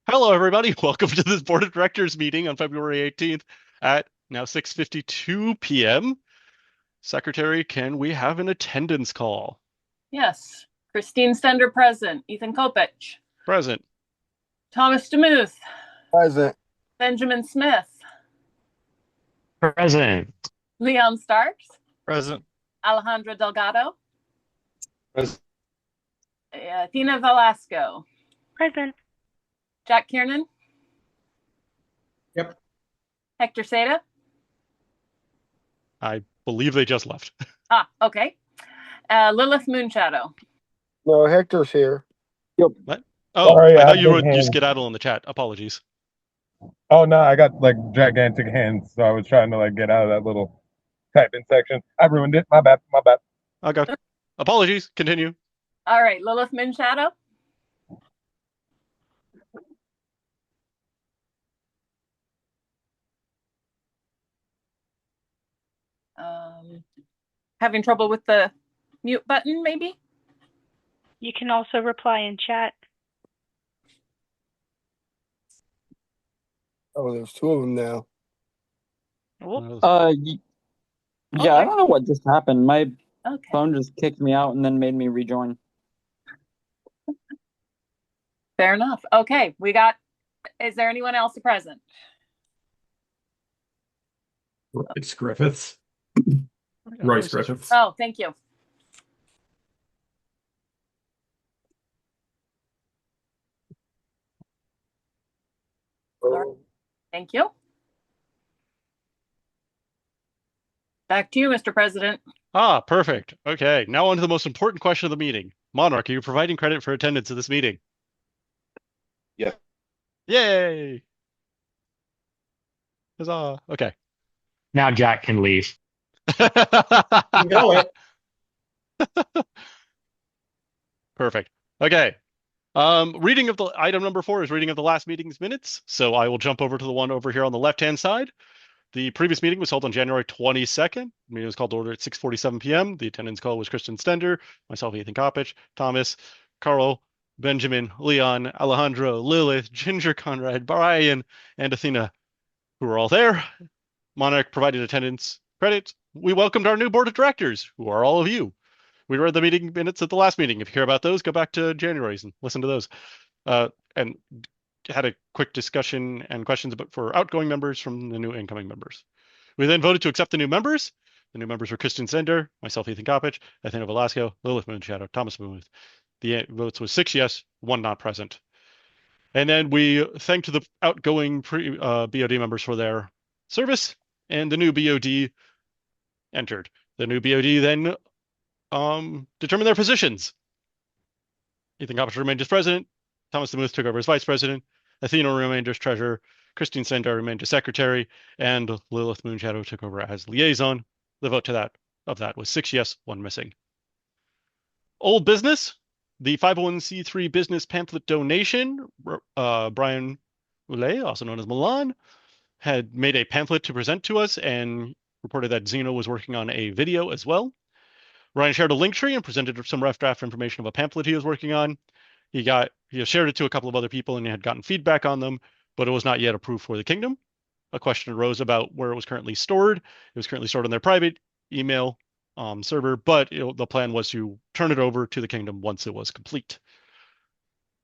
Hello, everybody. Welcome to this Board of Directors meeting on February 18th at now 6:52 p.m. Secretary, can we have an attendance call? Yes. Christine Stender present. Ethan Kopich. Present. Thomas DeMuth. Present. Benjamin Smith. Present. Leon Starks. Present. Alejandro Delgado. Present. Athena Velasco. Present. Jack Kiernan. Yep. Hector Seda. I believe they just left. Okay. Lilith Moonshadow. No, Hector's here. What? Oh, Sorry, I I thought you have wrote big you hands. skedaddle in the chat. Apologies. Oh no, I got like gigantic hands, so I was trying to like get out of that little typing section. I ruined it. My bad. My bad. Okay. Apologies. Continue. All right. Lilith Moonshadow. Having trouble with the mute button, maybe? You can also reply in chat. Oh, there's two of them now. Yeah, I don't know what just happened. My Okay. phone just kicked me out and then made me rejoin. Fair enough. Okay. Is there anyone else present? It's Griffiths. Royce Griffiths. Oh, thank you. Oh. Thank you. Back to you, Mr. President. Perfect. Okay. Now on to the most important question of the meeting. Monarch, are you providing credit for attendance at this meeting? Yeah. Yay! Huzzah. Okay. Now Jack can leave. Go it. Perfect. Okay. Reading of the item number 4 is reading of the last meeting's minutes. So I will jump over to the one over here on the left-hand side. The previous meeting was held on January 22nd. The meeting was called to order at 6:47 p.m. The attendance call was Kristen Stender, myself, Ethan Kopich, Thomas, Carl, Benjamin, Leon, Alejandro, Lilith, Ginger Conrad, Brian, and Athena, who were all there. Monarch provided attendance credit. We welcomed our new board of directors, who are all of you. We read the meeting minutes at the last meeting. If you care about those, go back to January's and listen to those. And had a quick discussion and questions for outgoing members from the new incoming members. We then voted to accept the new members. The new members were Kristen Sender, myself, Ethan Kopich, Athena Velasco, Lilith Moonshadow, Thomas Booth. The votes was 6 yes, 1 not present. And then we thanked the outgoing BOD members for their service, and the new BOD entered. The new BOD then determined their positions. Ethan Kopich remained as president. Thomas DeMuth took over as vice president. Athena remained as treasurer. Christine Sender remained as secretary, and Lilith Moonshadow took over as liaison. The vote of that was 6 yes, 1 missing. Old business. The 501c3 business pamphlet donation. Brian Oulet, also known as Milan, had made a pamphlet to present to us and reported that Zeno was working on a video as well. Ryan shared a link tree and presented some rough draft information of a pamphlet he was working on. He shared it to a couple of other people and he had gotten feedback on them, but it was not yet approved for the kingdom. A question arose about where it was currently stored. It was currently stored on their private email server, but the plan was to turn it over to the kingdom once it was complete.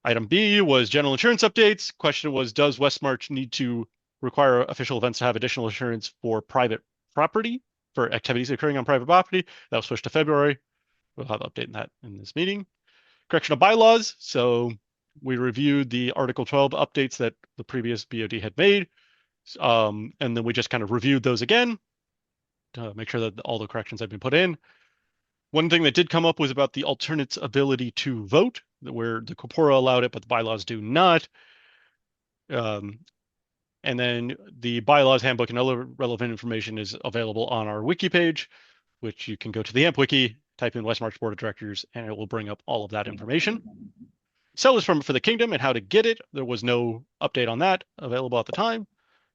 Item B was general insurance updates. Question was, does Westmarch need to require official events to have additional insurance for private property, for activities occurring on private property? That was pushed to February. We'll have an update on that in this meeting. Correction of bylaws. So we reviewed the Article 12 updates that the previous BOD had made. And then we just kind of reviewed those again to make sure that all the corrections had been put in. One thing that did come up was about the alternate's ability to vote, where the corpora allowed it, but the bylaws do not. And then the bylaws handbook and other relevant information is available on our wiki page, which you can go to the AMP wiki, type in Westmarch Board of Directors, and it will bring up all of that information. Sellers permit for the kingdom and how to get it. There was no update on that available at the time.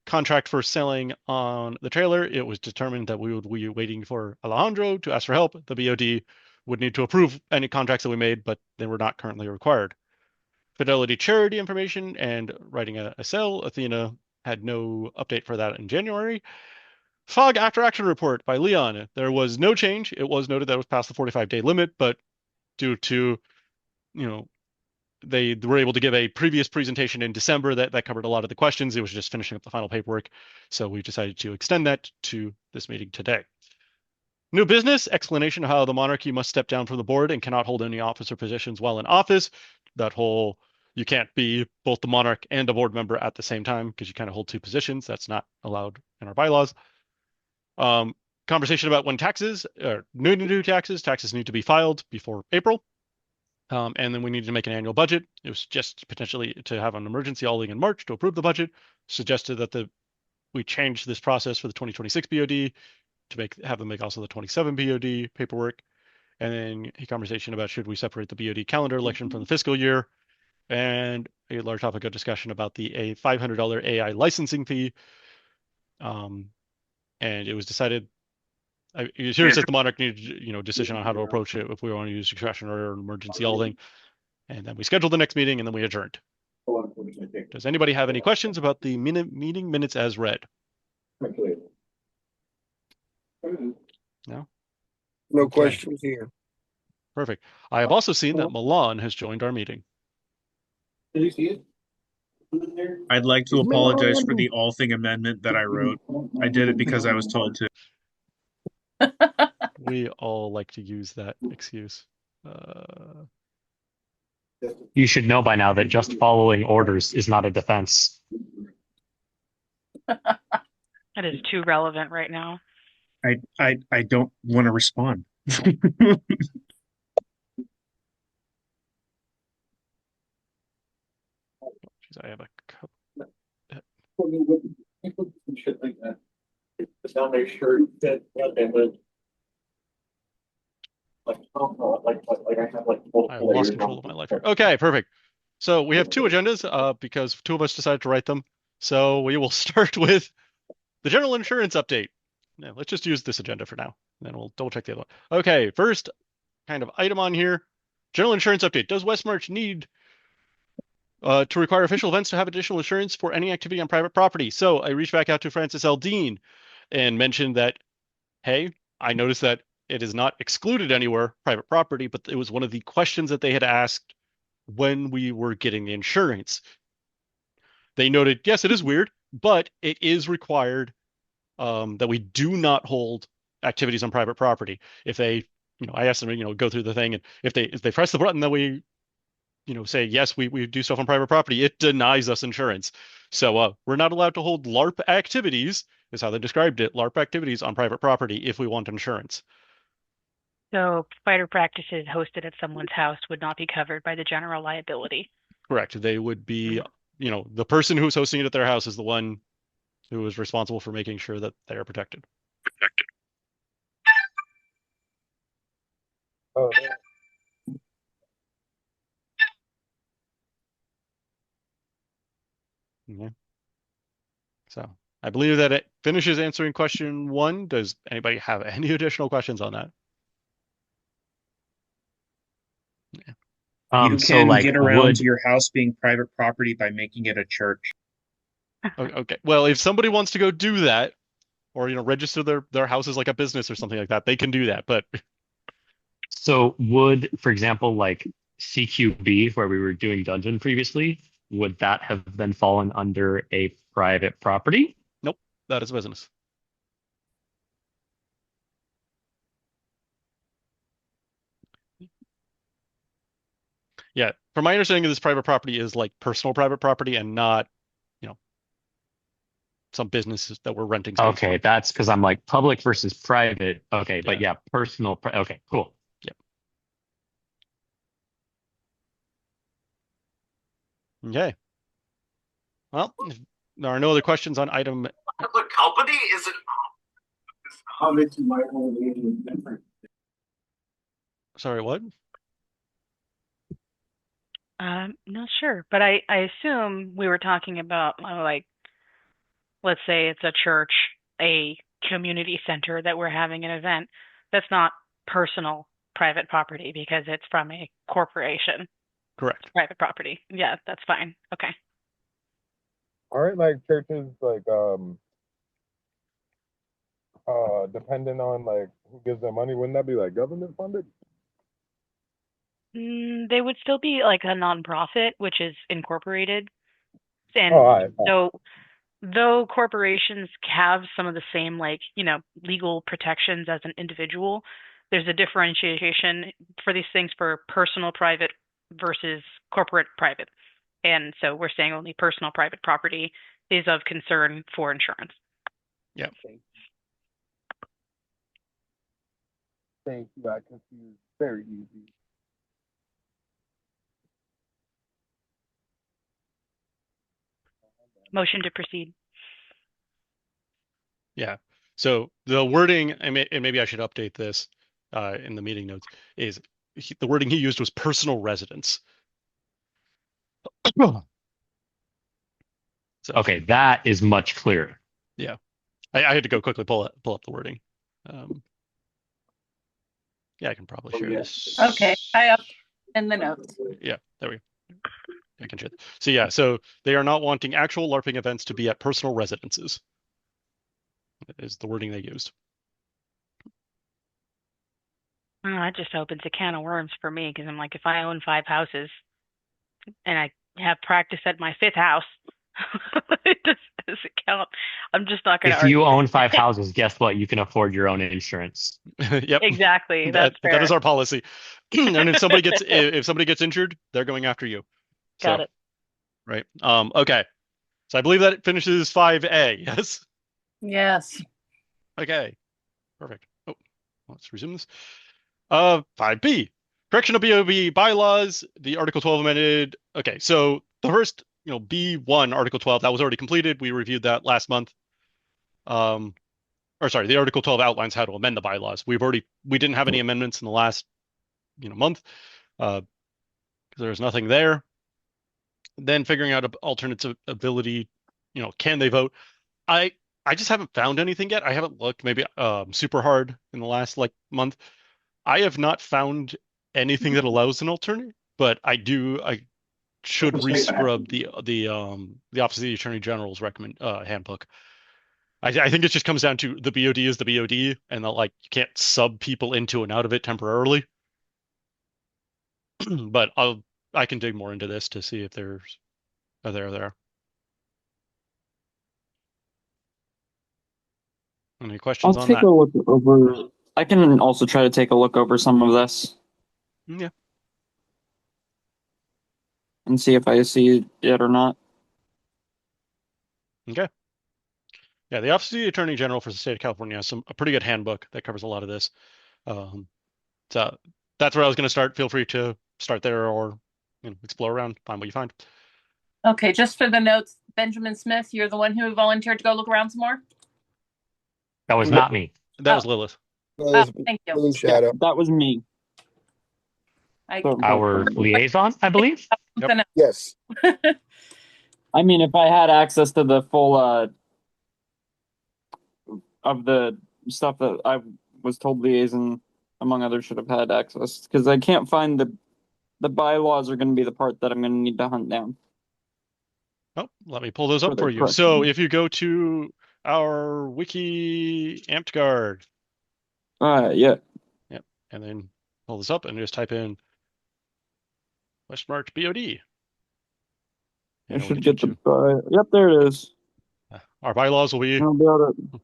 Contract for selling on the trailer. It was determined that we would be waiting for Alejandro to ask for help. The BOD would need to approve any contracts that we made, but they were not currently required. Fidelity Charity information and writing a sale. Athena had no update for that in January. Fog after action report by Leon. There was no change. It was noted that it was past the 45-day limit, but due to, they were able to give a previous presentation in December that covered a lot of the questions. It was just finishing up the final paperwork. So we decided to extend that to this meeting today. New business, explanation of how the monarchy must step down from the board and cannot hold any office or positions while in office. That whole, you can't be both the monarch and a board member at the same time because you kind of hold two positions. That's not allowed in our bylaws. Conversation about when taxes, or new taxes need to be filed before April. And then we need to make an annual budget. It was just potentially to have an emergency holding in March to approve the budget. Suggested that we change this process for the 2026 BOD to have them make also the 27 BOD paperwork. And then a conversation about should we separate the BOD calendar election from the fiscal year, and a large topic of discussion about a $500 AI licensing fee. And it was decided. Here's that the monarch needed, decision on how to approach it if we want to use discretion or emergency holding. And then we scheduled the next meeting, and then we adjourned. Does anybody have any questions about the meeting minutes as read? No? No Okay. questions here. Perfect. I have also seen that Milan has joined our meeting. Did you see it? I'd like to apologize for the all thing amendment that I wrote. I did it because I was told to. We all like to use that excuse. You should know by now that just following orders is not a defense. That is too relevant right now. I don't want to respond. I have a couple. Shit like that. Now make sure that I have I lost control of my life here. Okay, perfect. So we have two agendas because two of us decided to write them. So we will start with the general insurance update. Yeah, let's just use this agenda for now. And then we'll double check the other one. Okay, first kind of item on here. General insurance update. Does Westmarch need to require official events to have additional insurance for any activity on private property? So I reached back out to Francis L. Dean and mentioned that, hey, I noticed that it is not excluded anywhere, private property, but it was one of the questions that they had asked when we were getting the insurance. They noted, yes, it is weird, but it is required that we do not hold activities on private property. If they, I asked them, go through the thing, and if they press the button that we, say, yes, we do stuff on private property, it denies us insurance. So we're not allowed to hold LARP activities, is how they described it, LARP activities on private property if we want insurance. So fighter practices hosted at someone's house would not be covered by the general liability. Correct. They would be, the person who's hosting it at their house is the one who is responsible for making sure that they are protected. Oh, Okay. So I believe that it finishes answering question 1. Does anybody have any additional questions on that? You So can get around would to your house being private property by making it a church. Okay. Well, if somebody wants to go do that, or register their house as like a business or something like that, they can do that. But so would, for example, like CQB, where we were doing dungeon previously, would that have then fallen under a private property? nope, that is a business. Yeah, from my understanding of this, private property is like personal private property and not, some businesses that we're renting space Okay, from. that's because I'm like public versus private. Okay, but Yeah. yeah, personal. Okay, cool. Okay. Well, if there are no other questions on item. The company isn't. How did you might want to be different? Sorry, what? No, sure. But I assume we were talking about like, let's say it's a church, a community center that we're having an event. That's not personal private property because it's from a corporation. Correct. private property. Yeah, that's fine. Okay. Aren't like churches like dependent on like who gives them money? Wouldn't that be like government funded? They would still be like a nonprofit, which is incorporated. And Oh, all right. so, though corporations have some of the same, like, legal protections as an individual, there's a differentiation for these things for personal private versus corporate private. And so we're saying only personal private property is of concern for insurance. Yeah. Thank you. I confused very easy. Motion to proceed. Yeah. So the wording, and maybe I should update this in the meeting notes, is the wording he used was personal residence. So, Okay, that is much clearer. yeah. I had to go quickly pull up the wording. Yeah, I can probably share this. Okay, I up in the notes. Yeah, there we go. I can share. So yeah, so they are not wanting actual LARPing events to be at personal residences. Is the wording they used. Oh, that just opens a can of worms for me because I'm like, if I own 5 houses and I have practice at my 5th house, does it count? I'm just not going to If argue. you own 5 houses, guess what? You can afford your own insurance. Yep. Exactly. That's fair. That is our policy. And if somebody gets injured, they're going after you. Got it. Right. Okay. So I believe that finishes 5A. Yes. Yes. Okay. Perfect. Oh, let's resume this. 5B. Correction of BOB bylaws. The Article 12 amended. Okay. So the first, B1 Article 12 that was already completed. We reviewed that last month. The Article 12 outlines how to amend the bylaws. We didn't have any amendments in the last, month, because there was nothing there. Then figuring out alternate ability, can they vote? I just haven't found anything yet. I haven't looked maybe super hard in the last month. I have not found anything that allows an alternate, but I should rescrub the Office of the Attorney General's handbook. I think it just comes down to the BOD is the BOD, and that you can't sub people into and out of it temporarily. But I can dig more into this to see if there. Any questions I'll on take that? a look over. I can also try to take a look over some of this Yeah. and see if I see it or not. Okay. Yeah, the Office of the Attorney General for the state of California has a pretty good handbook that covers a lot of this. So that's where I was going to start. Feel free to start there or explore around, find what you find. Okay, just for the notes, Benjamin Smith, you're the one who volunteered to go look around some more? That was not me. That was Lilith. Thank you. Blue shadow. That was me. Our liaison, I believe. Yep. Yes. I mean, if I had access to the full of the stuff that I was told liaison, among others, should have had access, because I can't find the bylaws are going to be the part that I'm going to need to hunt down. Oh, let me pull those up Further for you. correction. So if you go to our wiki amped guard, Yeah. yep, and then pull this up and just type in Westmarch BOD. I should get the yep, there it is. Our bylaws will be. I'll be able to...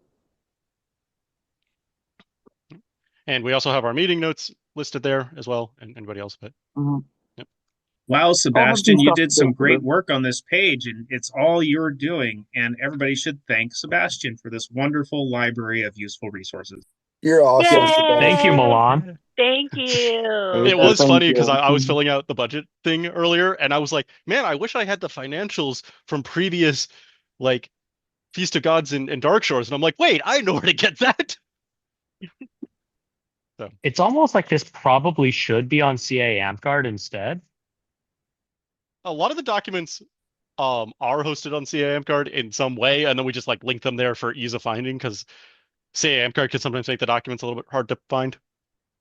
And we also have our meeting notes listed there as well, and anybody else, but. Yep. Wow, Sebastian, you did some great good. work on this page, and it's all you're doing. And everybody should thank Sebastian for this wonderful library of useful resources. You're awesome. Yay! Sebastian. Thank you, Milan. Thank you. It was Thank funny you. because I was filling out the budget thing earlier, and I was like, man, I wish I had the financials from previous, Feast of Gods and Dark Shores. And I'm like, wait, I know where to get that. So It's almost like this probably should be on CA AmpGuard instead. a lot of the documents are hosted on CA AmpGuard in some way, and then we just link them there for ease of finding, because CA AmpGuard can sometimes make the documents a little bit hard to find.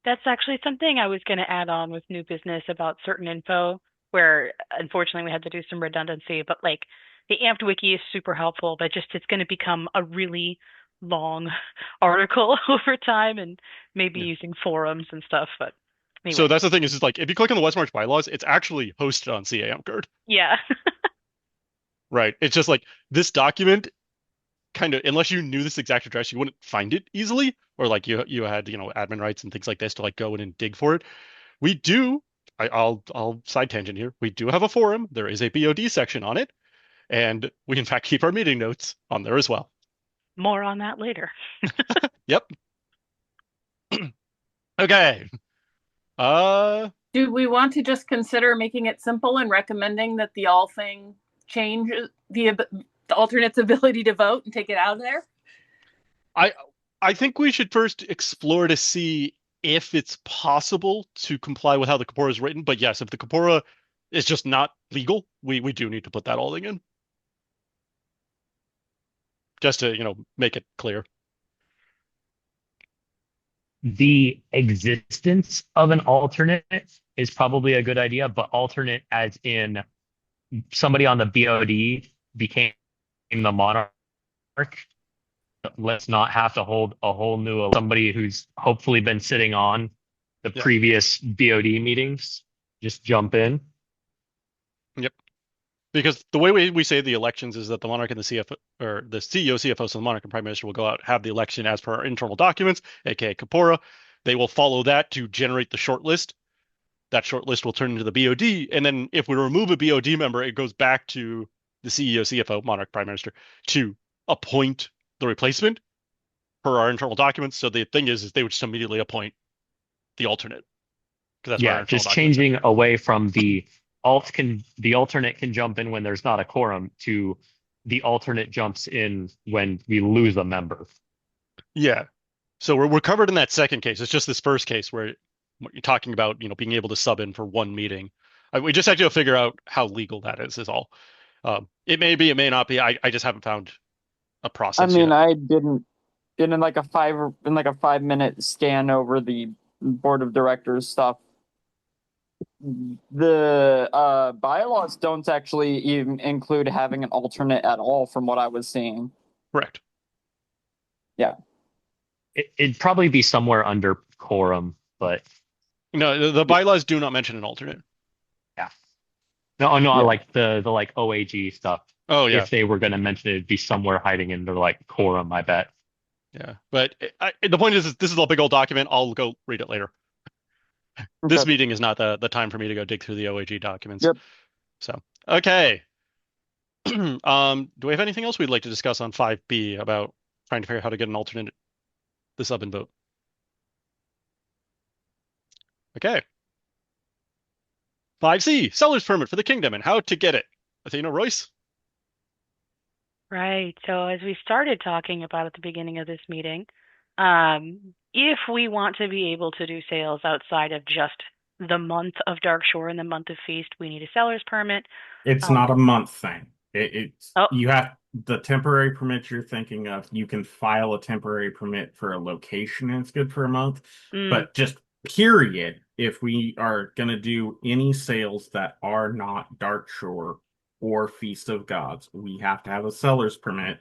That's actually something I was going to add on with new business about certain info. where unfortunately we had to do some redundancy, but like the amped wiki is super helpful, but just it's going to become a really long article over time and maybe Yeah. using forums and stuff. But So anyway, that's the thing is like if you click on the Westmarch bylaws, it's actually hosted on CA Amcard. yeah. Right. It's just like this document kind of unless you knew this exact address, you wouldn't find it easily, or like you had admin rights and things like this to like go in and dig for it. We do. I'll side tangent here. We do have a forum. There is a BOD section on it, and we in fact keep our meeting notes on there as well. More on that later. Yep. Okay. Do we want to just consider making it simple and recommending that the all thing change the alternate's ability to vote and take it out of there? I think we should first explore to see if it's possible to comply with how the corpora is written. But yes, if the corpora is just not legal, we do need to put that all thing in. Just to, make it clear. The existence of an alternate is probably a good idea, but alternate as in somebody on the BOD became the monarch. Let's not have to hold a whole new somebody who's hopefully been sitting on the Yeah. previous BOD meetings. Just jump in. Yep. Because the way we say the elections is that the monarch and the CFO or the CEO, CFO, so the monarch and prime minister will go out, have the election as per our internal documents, aka corpora. They will follow that to generate the short list. That short list will turn into the BOD, and then if we remove a BOD member, it goes back to the CEO, CFO, monarch, prime minister to appoint the replacement per our internal documents. So the thing is they would just immediately appoint the alternate. That's Yeah, just changing away from the alternate can jump in when there's not a quorum to the alternate jumps in when we lose a member. Yeah. So we're covered in that second case. It's just this first case where you're talking about, being able to sub in for one meeting. We just have to figure out how legal that is all. It may be, it may not be. I just haven't found a process I mean, yet. I didn't in like a 5-minute scan over the board of directors stuff. The bylaws don't actually even include having an alternate at all, from what I was seeing. Correct. Yeah. It'd probably be somewhere under quorum, but No, the bylaws do not mention an alternate. yeah. No, Yeah. like the like OAG stuff. Oh yeah. If they were going to mention it, it'd be somewhere hiding in their like quorum, I bet. Yeah. But the point is this is a big old document. I'll go read it later. This Okay. meeting is not the time for me to go dig through the OAG documents. Yep. So, okay. Do we have anything else we'd like to discuss on 5B about trying to figure out how to get an alternate the sub and vote? Okay. 5C, seller's permit for the kingdom and how to get it. Athena, Royce? Right. So as we started talking about at the beginning of this meeting, if we want to be able to do sales outside of just the month of Dark Shore and the month of Feast, we need a seller's permit. It's not a month thing. It's Oh. you have the temporary permit you're thinking of. You can file a temporary permit for a location and it's good for a month. But just period, if we are going to do any sales that are not Dark Shore or Feast of Gods, we have to have a seller's permit,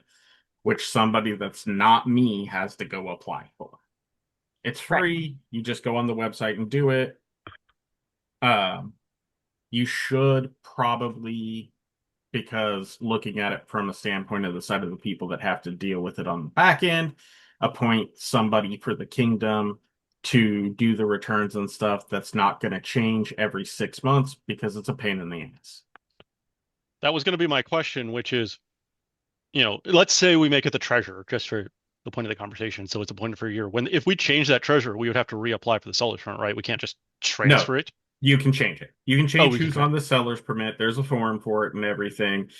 which somebody that's not me has to go apply for. It's free. You just go on the website and do it. You should probably, because looking at it from a standpoint of the side of the people that have to deal with it on the back end, appoint somebody for the kingdom to do the returns and stuff that's not going to change every 6 months because it's a pain in the ass. That was going to be my question, which is, let's say we make it the treasurer, just for the point of the conversation. So it's appointed for a year. If we change that treasurer, we would have to reapply for the seller's permit, right? We can't just transfer it. You can change it. You can change who's on the seller's permit. There's a form for it and everything.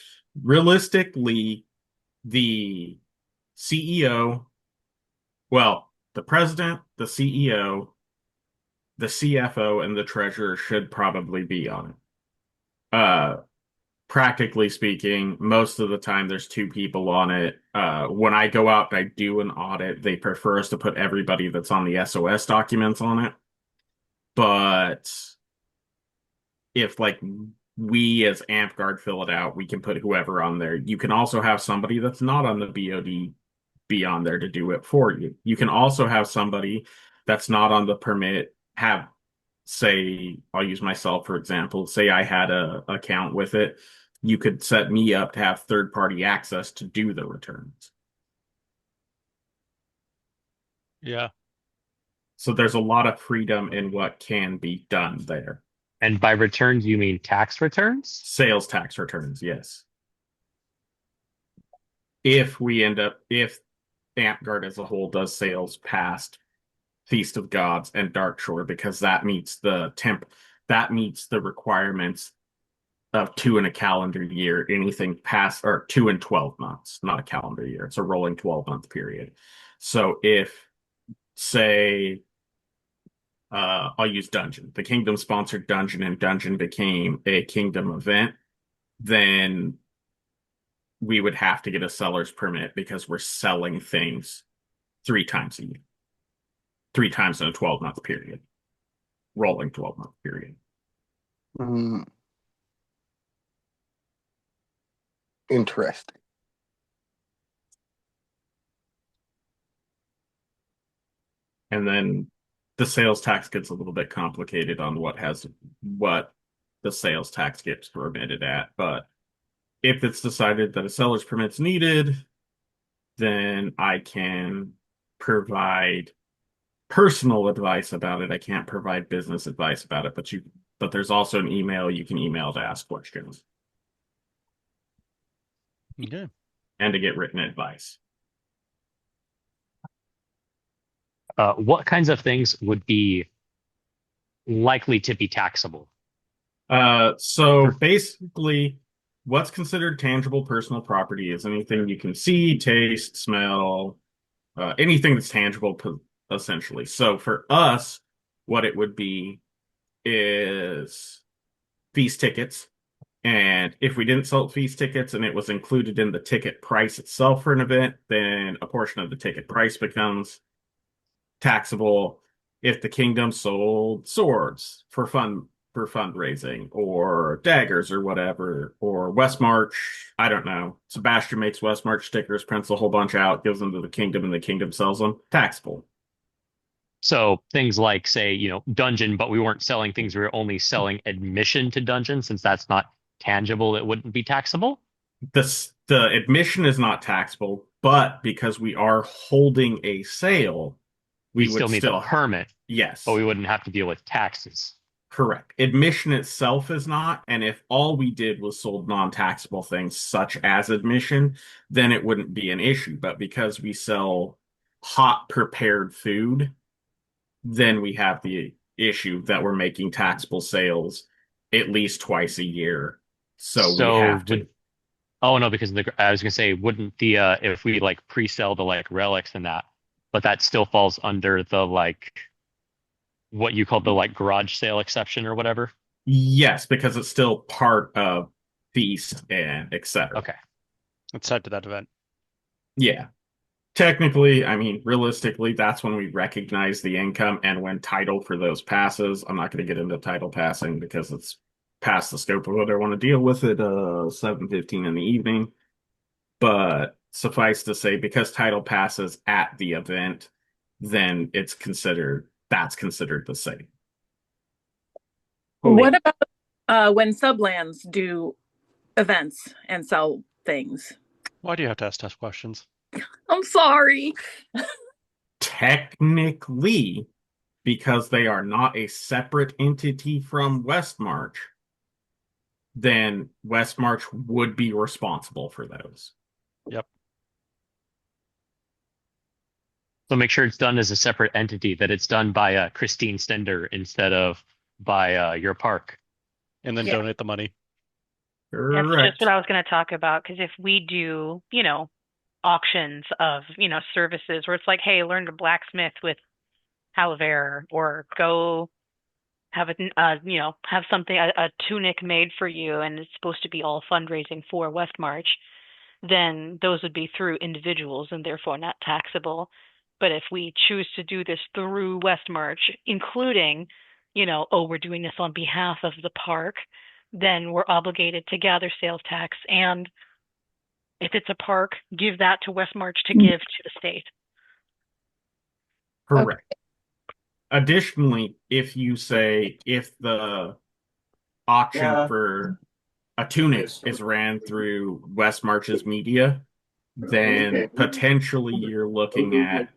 Realistically, the CEO, the president, the CEO, the CFO, and the treasurer should probably be on it. Practically speaking, most of the time there's 2 people on it. When I go out and I do an audit, they prefer us to put everybody that's on the SOS documents on it. But if we as AmpGuard fill it out. We can put whoever on there. You can also have somebody that's not on the BOD be on there to do it for you. You can also have somebody that's not on the permit have, say, I'll use myself for example, say I had a account with it. You could set me up to have third-party access to do the returns. Yeah. So there's a lot of freedom in what can be done there. And by returns, you mean tax returns? Sales tax returns, yes. If AmpGuard as a whole does sales past Feast of Gods and Darkshore, because that meets the requirements of 2 in a calendar year. Anything past, or 2 in 12 months, not a calendar year. It's a rolling 12-month period. So if, say, I'll use Dungeon. The Kingdom sponsored Dungeon and Dungeon became a Kingdom event, then we would have to get a seller's permit because we're selling things 3 times a year. 3 times in a 12-month period. Rolling 12-month period. Interesting. And then the sales tax gets a little bit complicated on what the sales tax gets permitted at. But if it's decided that a seller's permit's needed, then I can provide personal advice about it. I can't provide business advice about it, but there's also an email you can email to ask questions. Okay. And to get written advice. What kinds of things would be likely to be taxable? So basically, what's considered tangible personal property is anything you can see, taste, smell, anything that's tangible, essentially. So for us, what it would be is feast tickets. And if we didn't sell feast tickets and it was included in the ticket price itself for an event, then a portion of the ticket price becomes taxable. If the kingdom sold swords for fundraising, or daggers or whatever, or Westmarch, I don't know. Sebastian makes Westmarch stickers, prints a whole bunch out, gives them to the kingdom, and the kingdom sells them, taxable. So things like, say, dungeon, but we weren't selling things. We were only selling admission to dungeon. Since that's not tangible, it wouldn't be taxable. The admission is not taxable, but because we are holding a sale, we would still need the permit. Yes. But we wouldn't have to deal with taxes. Correct. Admission itself is not, and if all we did was sold non-taxable things such as admission, then it wouldn't be an issue. But because we sell hot prepared food, then we have the issue that we're making taxable sales at least twice a year. So we have to. Oh no, because I was gonna say, wouldn't the if we like pre-sell the like relics and that, but that still falls under the like what you call the like garage sale exception or whatever? Yes, because it's still part of feast and etc. Okay. It's tied to that event. Yeah. Technically, I mean, realistically, that's when we recognize the income and when title for those passes. I'm not going to get into title passing because it's past the scope of what I want to deal with at 7:15 in the evening. But suffice to say, because title passes at the event, then that's considered the same. What about when sublands do events and sell things? Why do you have to ask tough questions? I'm sorry. Technically, because they are not a separate entity from Westmarch, then Westmarch would be responsible for those. Yep. So make sure it's done as a separate entity, that it's done by Christine Stender instead of by your park. And then donate the money. That's just what I was going to talk about, because if we do, auctions of, services where it's like, hey, learn to blacksmith with Halaver, or go have have something, a tunic made for you, and it's supposed to be all fundraising for Westmarch, then those would be through individuals and therefore not taxable. But if we choose to do this through Westmarch, including, we're doing this on behalf of the park, then we're obligated to gather sales tax, and if it's a park, give that to Westmarch to give to the state. Correct. Okay. Additionally, if the auction for a tunic is ran through Westmarch's media, then potentially you're looking at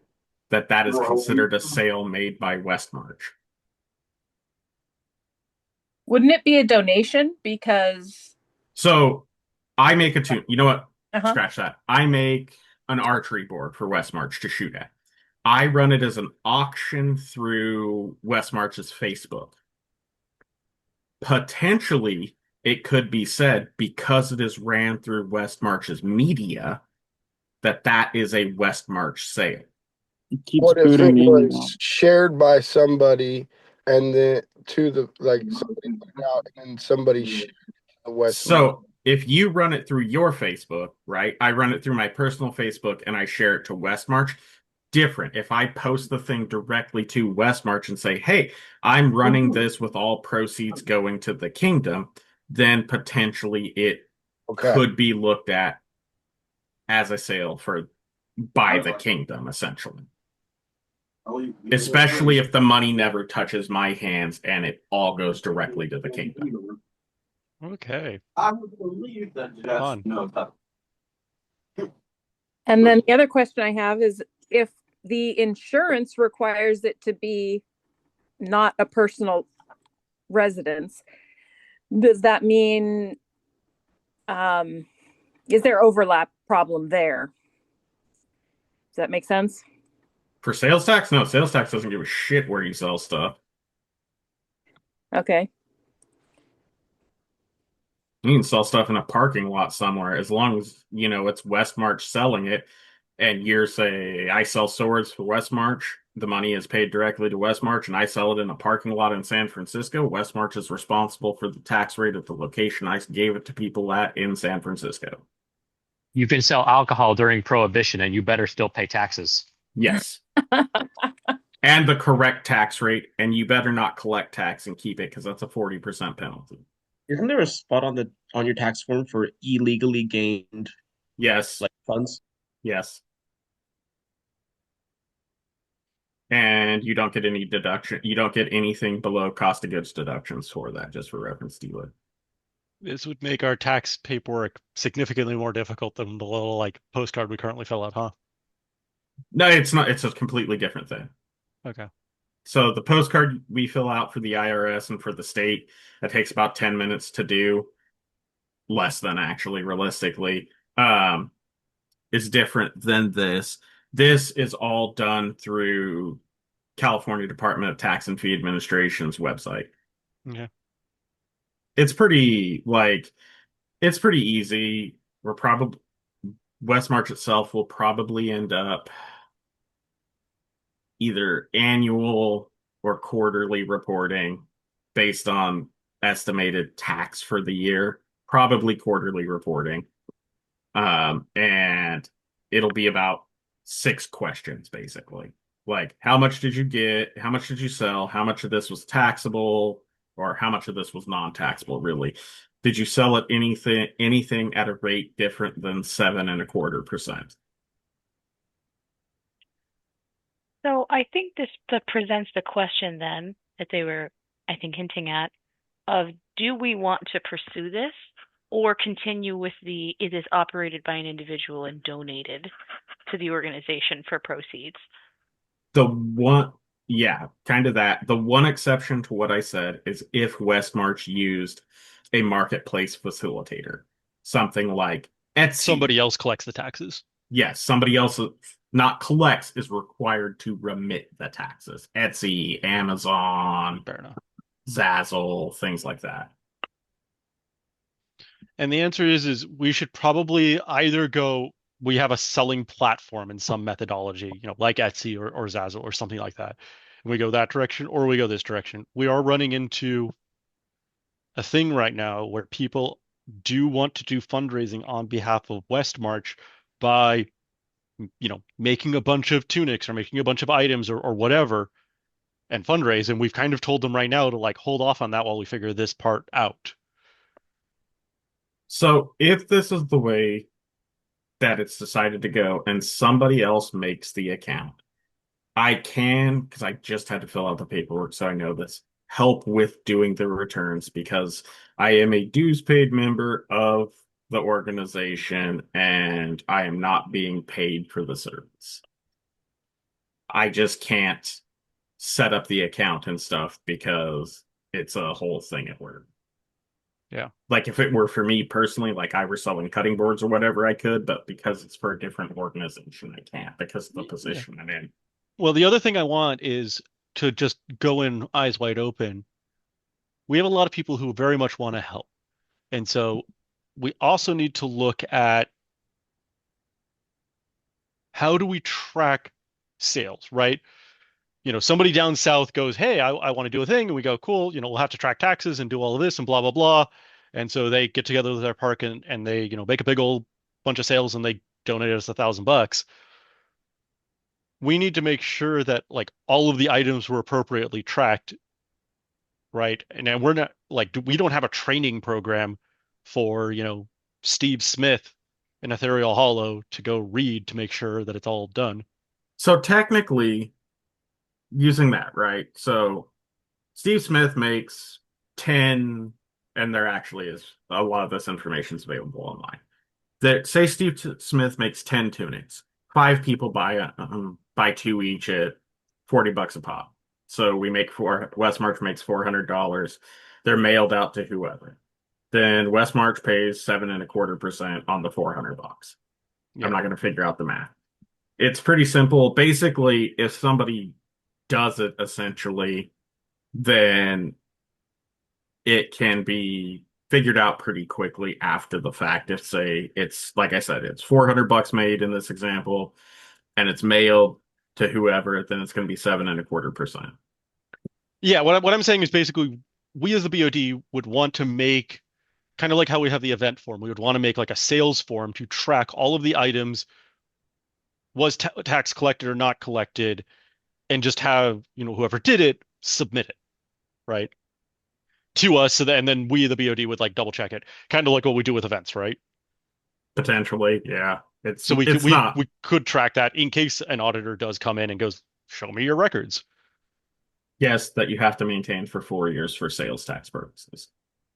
that is considered a sale made by Westmarch. Wouldn't it be a donation? Because so I make a tunic. You know what? Scratch that. I make an archery board for Westmarch to shoot at. I run it as an auction through Westmarch's Facebook. Potentially, it could be said, because it is ran through Westmarch's media, that is a Westmarch sale. What if it was shared by somebody and then somebody put it out and somebody shared the Westmarch? So if you run it through your Facebook, right? I run it through my personal Facebook and I share it to Westmarch. Different. If I post the thing directly to Westmarch and say, hey, I'm running this with all proceeds going to the kingdom, then potentially it could be looked at as a sale by the kingdom, essentially. Especially if the money never touches my hands and it all goes directly to the kingdom. Okay. I would believe that Jeff knows that. And then the other question I have is, if the insurance requires it to be not a personal residence, does that mean, is there overlap problem there? Does that make sense? For sales tax? No, sales tax doesn't give a shit where you sell stuff. Okay. You can sell stuff in a parking lot somewhere, as long as, it's Westmarch selling it, and you're say, I sell swords for Westmarch, the money is paid directly to Westmarch, and I sell it in a parking lot in San Francisco. Westmarch is responsible for the tax rate at the location I gave it to people at in San Francisco. You can sell alcohol during Prohibition, and you better still pay taxes. Yes. And the correct tax rate, and you better not collect tax and keep it, because that's a 40% penalty. Isn't there a spot on your tax form for illegally gained funds? Yes. And you don't get any deduction. You don't get anything below cost of goods deductions for that, just for reference, Dealer. This would make our tax paperwork significantly more difficult than the little postcard we currently fill out, huh? No, it's not. It's a completely different thing. Okay. So the postcard we fill out for the IRS and for the state, that takes about 10 minutes to do. Less than, actually, realistically. Is different than this. This is all done through California Department of Tax and Fee Administration's website. Okay. It's pretty easy. Westmarch itself will probably end up either annual or quarterly reporting based on estimated tax for the year. Probably quarterly reporting. And it'll be about 6 questions, basically. Like, how much did you get? How much did you sell? How much of this was taxable? Or how much of this was non-taxable, really? Did you sell at anything at a rate different than 7.25%? So I think that presents the question then that they were, I think, hinting at, of do we want to pursue this or continue with it is operated by an individual and donated to the organization for proceeds? Kind of that. The one exception to what I said is if Westmarch used a marketplace facilitator, something like Etsy. Somebody else collects the taxes. Yes, somebody else not collects, is required to remit the taxes. Etsy, Amazon, fair enough, Zazzle, things like that. And the answer is we should probably either we have a selling platform in some methodology, like Etsy or Zazzle or something like that. And we go that direction, or we go this direction. We are running into a thing right now where people do want to do fundraising on behalf of Westmarch by, making a bunch of tunics or making a bunch of items or whatever and fundraise. And we've kind of told them right now to hold off on that while we figure this part out. So if this is the way that it's decided to go and somebody else makes the account, I can, because I just had to fill out the paperwork, so I know this, help with doing the returns because I am a dues paid member of the organization and I am not being paid for the service. I just can't set up the account and stuff because it's a whole thing at work. Yeah. Like if it were for me personally, like I were selling cutting boards or whatever, I could, but because it's for a different organization, I can't because of the position I'm in. Well, the other thing I want is to just go in eyes wide open. We have a lot of people who very much want to help. And so we also need to look at how do we track sales, right? Somebody down south goes, hey, I want to do a thing. And we go, cool, we'll have to track taxes and do all of this and blah, blah, blah. And so they get together with their park and they, make a big old bunch of sales and they donate us $1,000. We need to make sure that like all of the items were appropriately tracked, right? And then we're not like, we don't have a training program for, Steve Smith in Ethereal Hollow to go read to make sure that it's all done. So technically, using that, right? So Steve Smith makes 10, and there actually is a lot of this information is available online. That say Steve Smith makes 10 tunics. 5 people buy 2 each at $40 a pop. So we make Westmarch makes $400. They're mailed out to whoever. Then Westmarch pays 7.25% on the $400. Yeah. I'm not going to figure out the math. It's pretty simple. Basically, if somebody does it essentially, then it can be figured out pretty quickly after the fact. If say it's like I said, it's $400 made in this example, and it's mailed to whoever, then it's going to be 7.25%. Yeah, what I'm saying is basically we as the BOD would want to make kind of like how we have the event form. We would want to make like a sales form to track all of the items, was tax collected or not collected, and just have, whoever did it submit it, right? To us, so that and then we the BOD would like double check it, kind of like what we do with events, right? Potentially, yeah. So we could it's not. we could track that in case an auditor does come in and goes, show me your records. Yes, that you have to maintain for 4 years for sales tax purposes.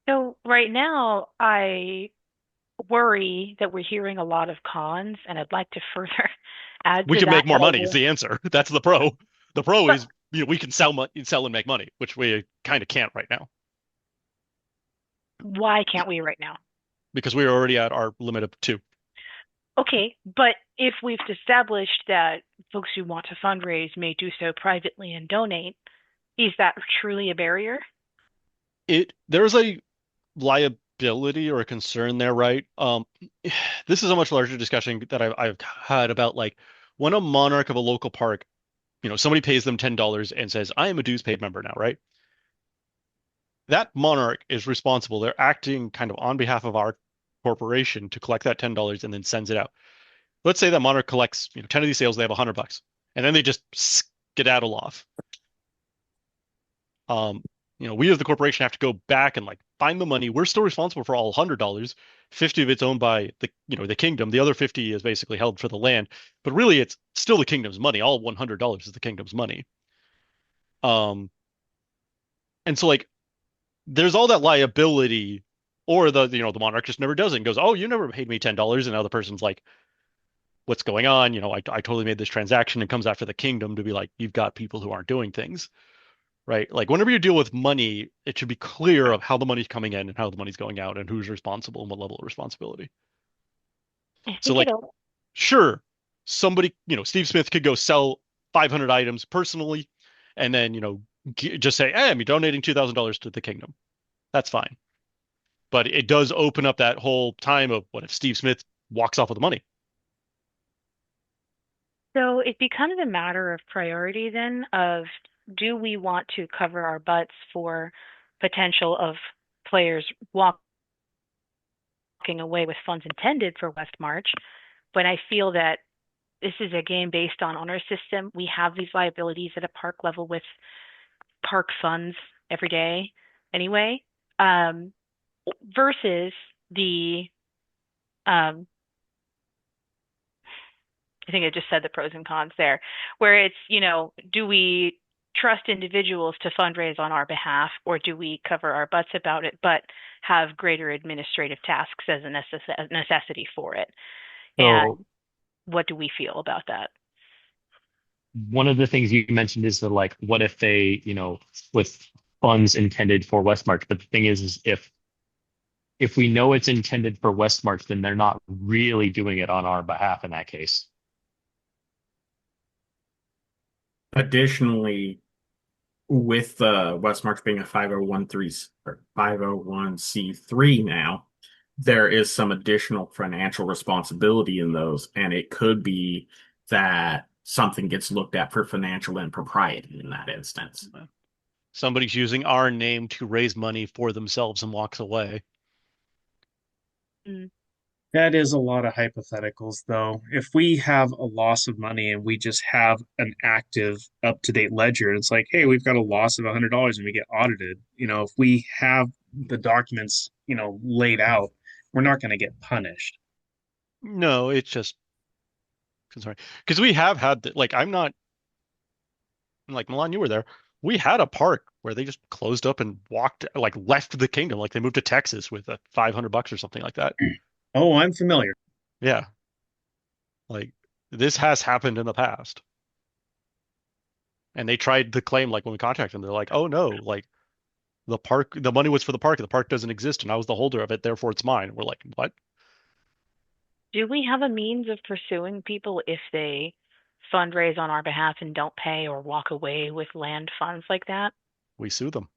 So right now, I worry that we're hearing a lot of cons, and I'd like to further add We to can that make more money idea. is the answer. That's the pro. The pro But is, we can sell and make money, which we kind of can't right now why can't we right now? because we're already at our limit of 2. Okay, but if we've established that folks who want to fundraise may do so privately and donate, is that truly a barrier? There's a liability or a concern there, right? This is a much larger discussion that I've had about like when a monarch of a local park, somebody pays them $10 and says, I am a dues paid member now, right? That monarch is responsible. They're acting kind of on behalf of our corporation to collect that $10 and then sends it out. Let's say that monarch collects, 10 of these sales, they have $100, and then they just skedaddle off. We as the corporation have to go back and like find the money. We're still responsible for all $100. 50 of it's owned by the kingdom. The other 50 is basically held for the land. But really, it's still the kingdom's money. All $100 is the kingdom's money. And so like there's all that liability, or the monarch just never does it and goes, oh, you never paid me $10, and now the person's like, what's going on? I totally made this transaction, and comes after the kingdom to be like, you've got people who aren't doing things. Right? Like whenever you deal with money, it should be clear of how the money's coming in and how the money's going out and who's responsible and what level of responsibility. I So think like, sure, somebody, Steve Smith could go sell 500 items personally and then, just say, hey, I'm donating $2,000 to the kingdom. That's fine. But it does open up that whole time of what if Steve Smith walks off with the money? So it becomes a matter of priority then of do we want to cover our butts for potential of players walking away with funds intended for Westmarch, but I feel that this is a game based on honor system. We have these liabilities at a park level with park funds every day anyway, versus the I think I just said the pros and cons there, where it's, do we trust individuals to fundraise on our behalf, or do we cover our butts about it, but have greater administrative tasks as a necessity for it? And what do we feel about that? One of the things you mentioned is that, like, what if they, with funds intended for Westmarch, but the thing is if we know it's intended for Westmarch, then they're not really doing it on our behalf in that case. Additionally, with Westmarch being a 501c3 now, there is some additional financial responsibility in those, and it could be that something gets looked at for financial impropriety in that instance. Somebody's using our name to raise money for themselves and walks away. That is a lot of hypotheticals, though. If we have a loss of money and we just have an active, up-to-date ledger, it's like, hey, we've got a loss of $100 and we get audited. If we have the documents, laid out, we're not going to get punished. No, it's just sorry, because we have had I'm not like Milan. You were there. We had a park where they just closed up and left the kingdom, like they moved to Texas with $500 or something like that. Oh, I'm familiar. Yeah. Like this has happened in the past. And they tried to claim, like when we contacted them, they're like, oh no, like the money was for the park doesn't exist and I was the holder of it, therefore it's mine. We're like, what? Do we have a means of pursuing people if they fundraise on our behalf and don't pay or walk away with land funds like that? We sue them.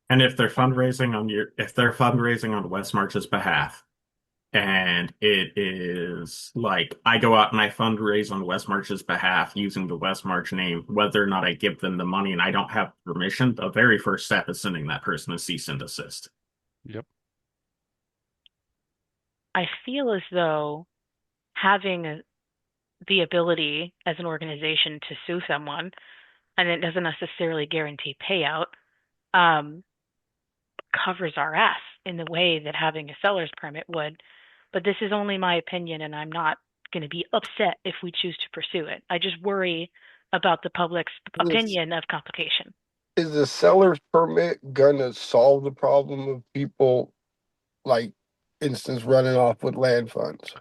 And if they're fundraising on Westmarch's behalf, and it is like I go out and I fundraise on Westmarch's behalf using the Westmarch name, whether or not I give them the money and I don't have permission, the very first step is sending that person a cease and desist. Yep. I feel as though having the ability as an organization to sue someone, and it doesn't necessarily guarantee payout, covers our ass in the way that having a seller's permit would. But this is only my opinion, and I'm not going to be upset if we choose to pursue it. I just worry about the public's opinion of complication. Is the seller's permit gonna solve the problem of people, like, instance, running off with land funds?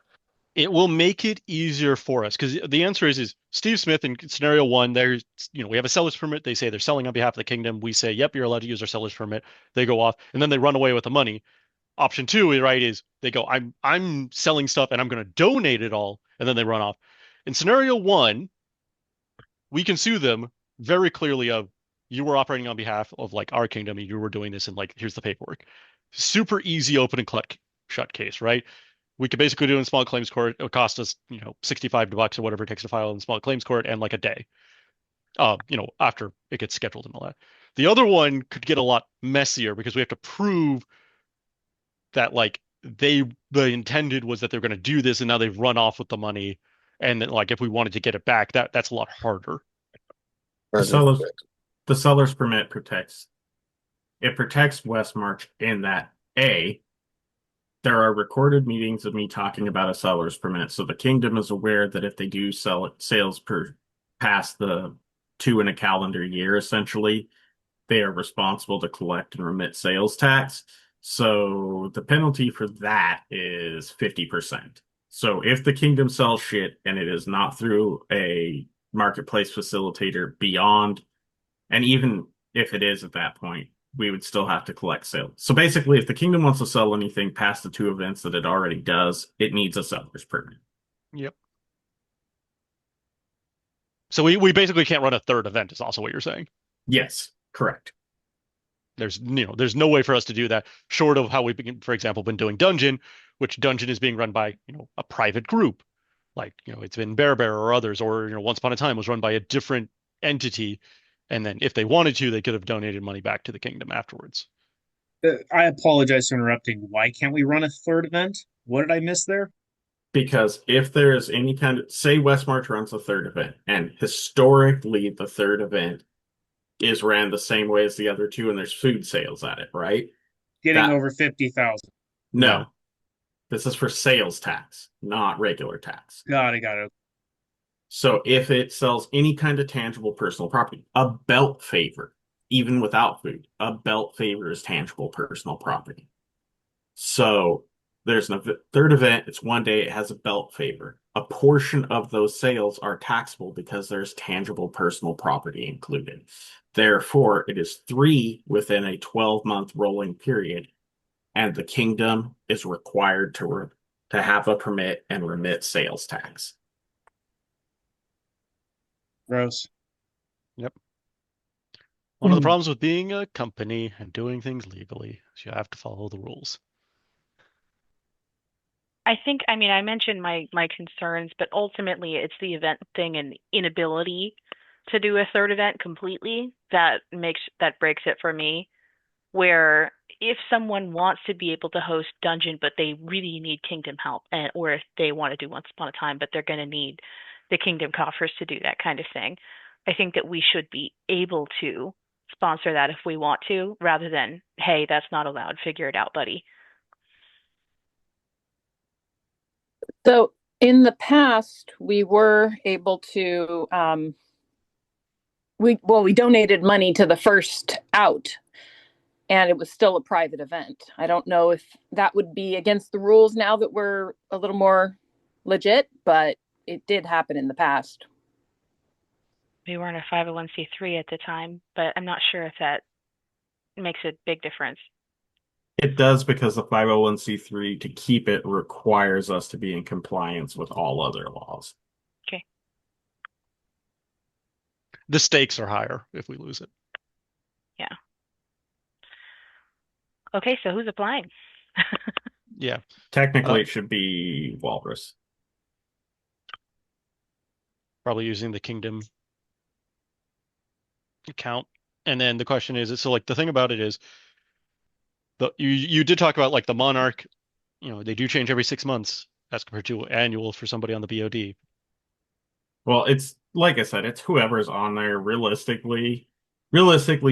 It will make it easier for us because the answer is Steve Smith in scenario one. There's, we have a seller's permit. They say they're selling on behalf of the kingdom. We say, yep, you're allowed to use our seller's permit. They go off and then they run away with the money. Option two, right, is they go, I'm selling stuff and I'm going to donate it all, and then they run off. In scenario one, we can sue them very clearly of you were operating on behalf of like our kingdom and you were doing this and like here's the paperwork. Super easy open and shut case, right? We could basically do it in small claims court. It would cost us, $65 or whatever it takes to file in small claims court and like a day. After it gets scheduled and all that. The other one could get a lot messier because we have to prove that like the intended was that they're going to do this and now they've run off with the money, and then like if we wanted to get it back, that's a lot harder. The seller's permit protects Westmarch in that there are recorded meetings of me talking about a seller's permit, so the kingdom is aware that if they do sales past the 2 in a calendar year, essentially, they are responsible to collect and remit sales tax. So the penalty for that is 50%. So if the kingdom sells shit and it is not through a marketplace facilitator beyond, and even if it is at that point, we would still have to collect sales. So basically, if the kingdom wants to sell anything past the 2 events that it already does, it needs a seller's permit. Yep. So we basically can't run a third event is also what you're saying. Yes, correct. There's no way for us to do that short of how we've been, for example, been doing Dungeon, which Dungeon is being run by, a private group. Like, it's been Bear or others, or, Once Upon a Time was run by a different entity. And then if they wanted to, they could have donated money back to the kingdom afterwards. I apologize for interrupting. Why can't we run a third event? What did I miss there? Because if there is any kind of, say Westmarch runs a third event, and historically the third event is ran the same way as the other 2, and there's food sales at it, right? Getting over 50,000. No. This is for sales tax, not regular tax. Got it. So if it sells any kind of tangible personal property, a belt favor, even without food, a belt favor is tangible personal property. So there's a third event, it's one day, it has a belt favor. A portion of those sales are taxable because there's tangible personal property included. Therefore, it is 3 within a 12-month rolling period, and the kingdom is required to have a permit and remit sales tax. Gross. Yep. One of the problems with being a company and doing things legally is you have to follow the rules. I think, I mean, I mentioned my concerns, but ultimately it's the event thing and inability to do a third event completely that breaks it for me. Where if someone wants to be able to host Dungeon, but they really need Kingdom help, or if they want to do Once Upon a Time, but they're going to need the Kingdom coffers to do that kind of thing, I think that we should be able to sponsor that if we want to, rather than, hey, that's not allowed, figure it out, buddy. So in the past, we were able to, we donated money to the first out, and it was still a private event. I don't know if that would be against the rules now that we're a little more legit, but it did happen in the past. We weren't a 501c3 at the time, but I'm not sure if that makes a big difference. It does, because the 501c3, to keep it, requires us to be in compliance with all other laws. Okay. The stakes are higher if we lose it. Yeah. Okay, so who's applying? Yeah. Technically, it should be Walrus. Probably using the Kingdom account. And then the question is, so like the thing about it is, you did talk about like the Monarch, they do change every 6 months as compared to annual for somebody on the BOD. Well, it's like I said, it's whoever's on there. Realistically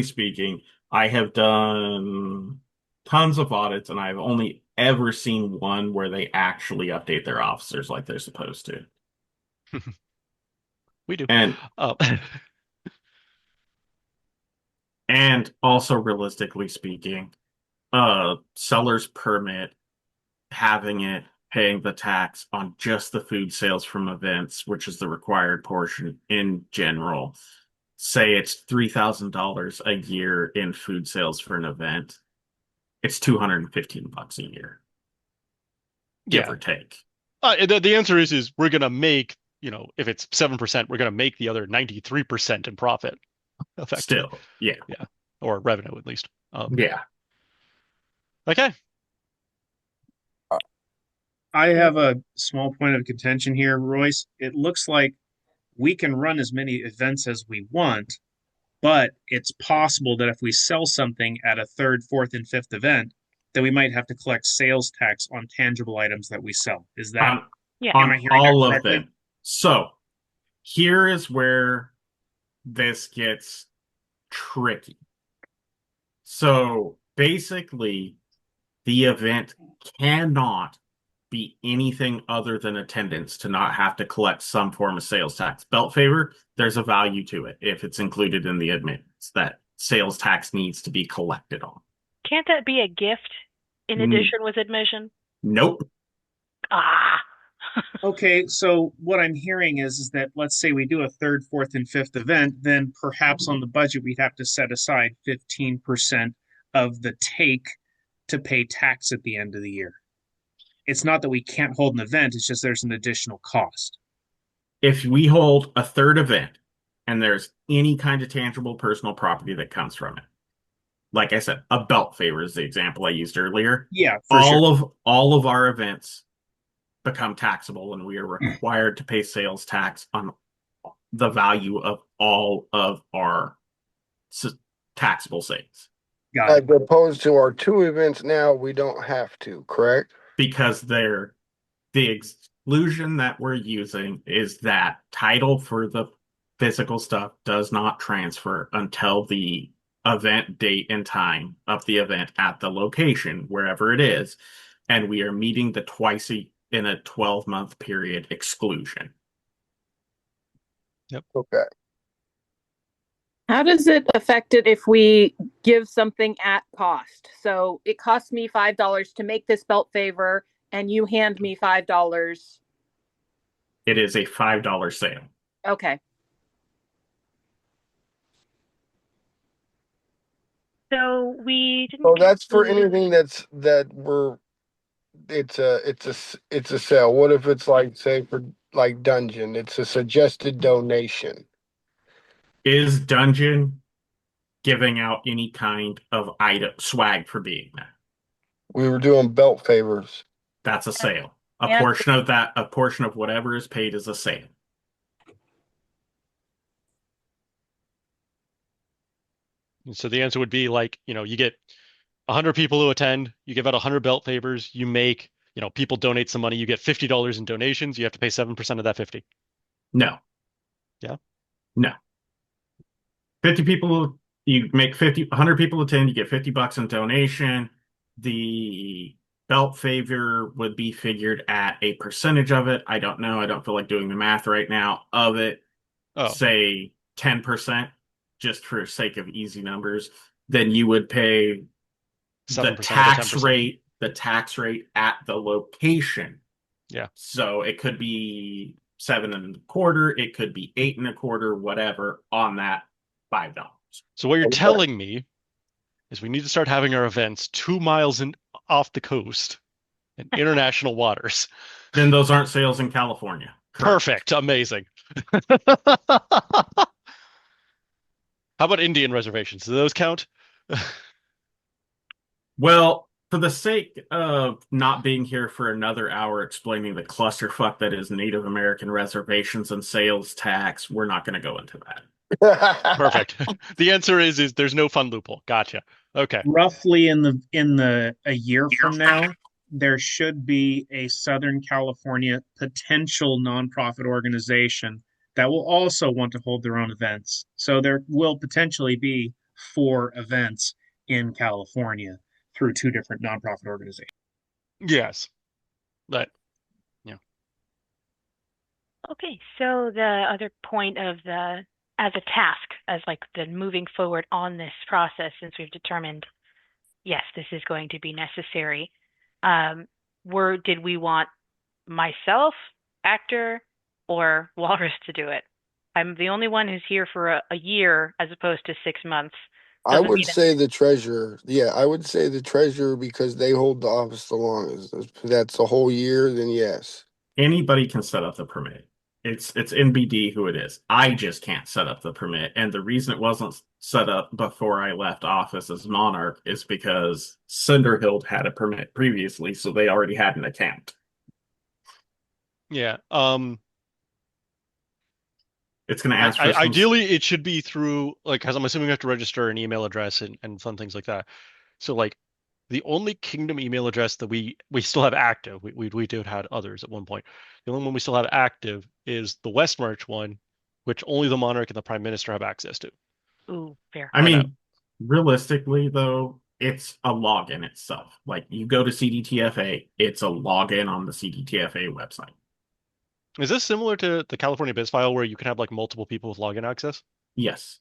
speaking, I have done tons of audits, and I've only ever seen one where they actually update their officers like they're supposed to. We do. And and also, realistically speaking, seller's permit, having it, paying the tax on just the food sales from events, which is the required portion in general. Say it's $3,000 a year in food sales for an event. It's $215 a year, give or take. The answer is we're gonna make, if it's 7%, we're gonna make the other 93% in profit. Still, yeah, or revenue at least. Yeah. Okay. I have a small point of contention here, Royce. It looks like we can run as many events as we want, but it's possible that if we sell something at a third, fourth, and fifth event, that we might have to collect sales tax on tangible items that we sell. Is that on all of them? So here is where this gets tricky. So basically, the event cannot be anything other than attendance to not have to collect some form of sales tax. Belt favor, there's a value to it if it's included in the admittance that sales tax needs to be collected on. Can't that be a gift in addition with admission? Nope. Okay, so what I'm hearing is that let's say we do a third, fourth, and fifth event, then perhaps on the budget we'd have to set aside 15% of the take to pay tax at the end of the year. It's not that we can't hold an event, it's just there's an additional cost. If we hold a third event and there's any kind of tangible personal property that comes from it, like I said, a belt favor is the example I used earlier. Yeah, all of our events become taxable, and we are required to pay sales tax on the value of all of our taxable sales. As opposed to our 2 events now, we don't have to, correct? Because the exclusion that we're using is that title for the physical stuff does not transfer until the event date and time of the event at the location, wherever it is. and we are meeting the twice in a 12-month period exclusion. Yep. Okay. How does it affect it if we give something at cost? So it costs me $5 to make this belt favor, and you hand me $5. It is a $5 sale. Okay. So we didn't. So that's for anything that we're. It's a sale. What if it's like, say, for like Dungeon? It's a suggested donation. Is Dungeon giving out any kind of item swag for being there? We were doing belt favors. That's a sale. A And- portion of that, a portion of whatever is paid is a sale. And so the answer would be like, you get 100 people who attend, you give out 100 belt favors, you make, people donate some money, you get $50 in donations, you have to pay 7% of that 50. No. Yeah? No. 50 people, you make 100 people attend, you get $50 in donation. The belt favor would be figured at a percentage of it. I don't know. I don't feel like doing the math right now of it. Oh. Say 10%, just for sake of easy numbers. Then you would pay the 7% tax of the 10%. rate at the location. Yeah. So it could be 7.25, it could be 8.25, whatever on that $5. So what you're telling me is we need to start having our events 2 miles off the coast in international waters. Then those aren't sales in California. Correct. Perfect. Amazing. How about Indian reservations? Do those count? Well, for the sake of not being here for another hour explaining the clusterfuck that is Native American reservations and sales tax, we're not going to go into that. Perfect. The answer is there's no fun loophole. Gotcha. Okay. Roughly in a year from now, there should be a Southern California potential nonprofit organization that will also want to hold their own events. So there will potentially be 4 events in California through 2 different nonprofit organizations. Yes. But Okay, so the other point of as a task, as like the moving forward on this process, since we've determined, yes, this is going to be necessary. Did we want myself, actor, or Walrus to do it? I'm the only one who's here for a year as opposed to 6 months. I would say the treasurer. Yeah, I would say the treasurer because they hold the office the longest. If that's a whole year, then yes. Anybody can set up the permit. It's NBD who it is. I just can't set up the permit. And the reason it wasn't set up before I left office as Monarch is because Cinderhill had a permit previously, so they already had an account. Yeah. It's going to ask for ideally it should be through because I'm assuming you have to register an email address and fun things like that. So the only Kingdom email address that we still have active, we did had others at one point. The only one we still have active is the Westmarch one, which only the Monarch and the Prime Minister have access to. Ooh, fair. I mean, realistically though, it's a login itself. Like you go to CDTFA, it's a login on the CDTFA website. Is this similar to the California Biz File where you can have multiple people with login access? Yes.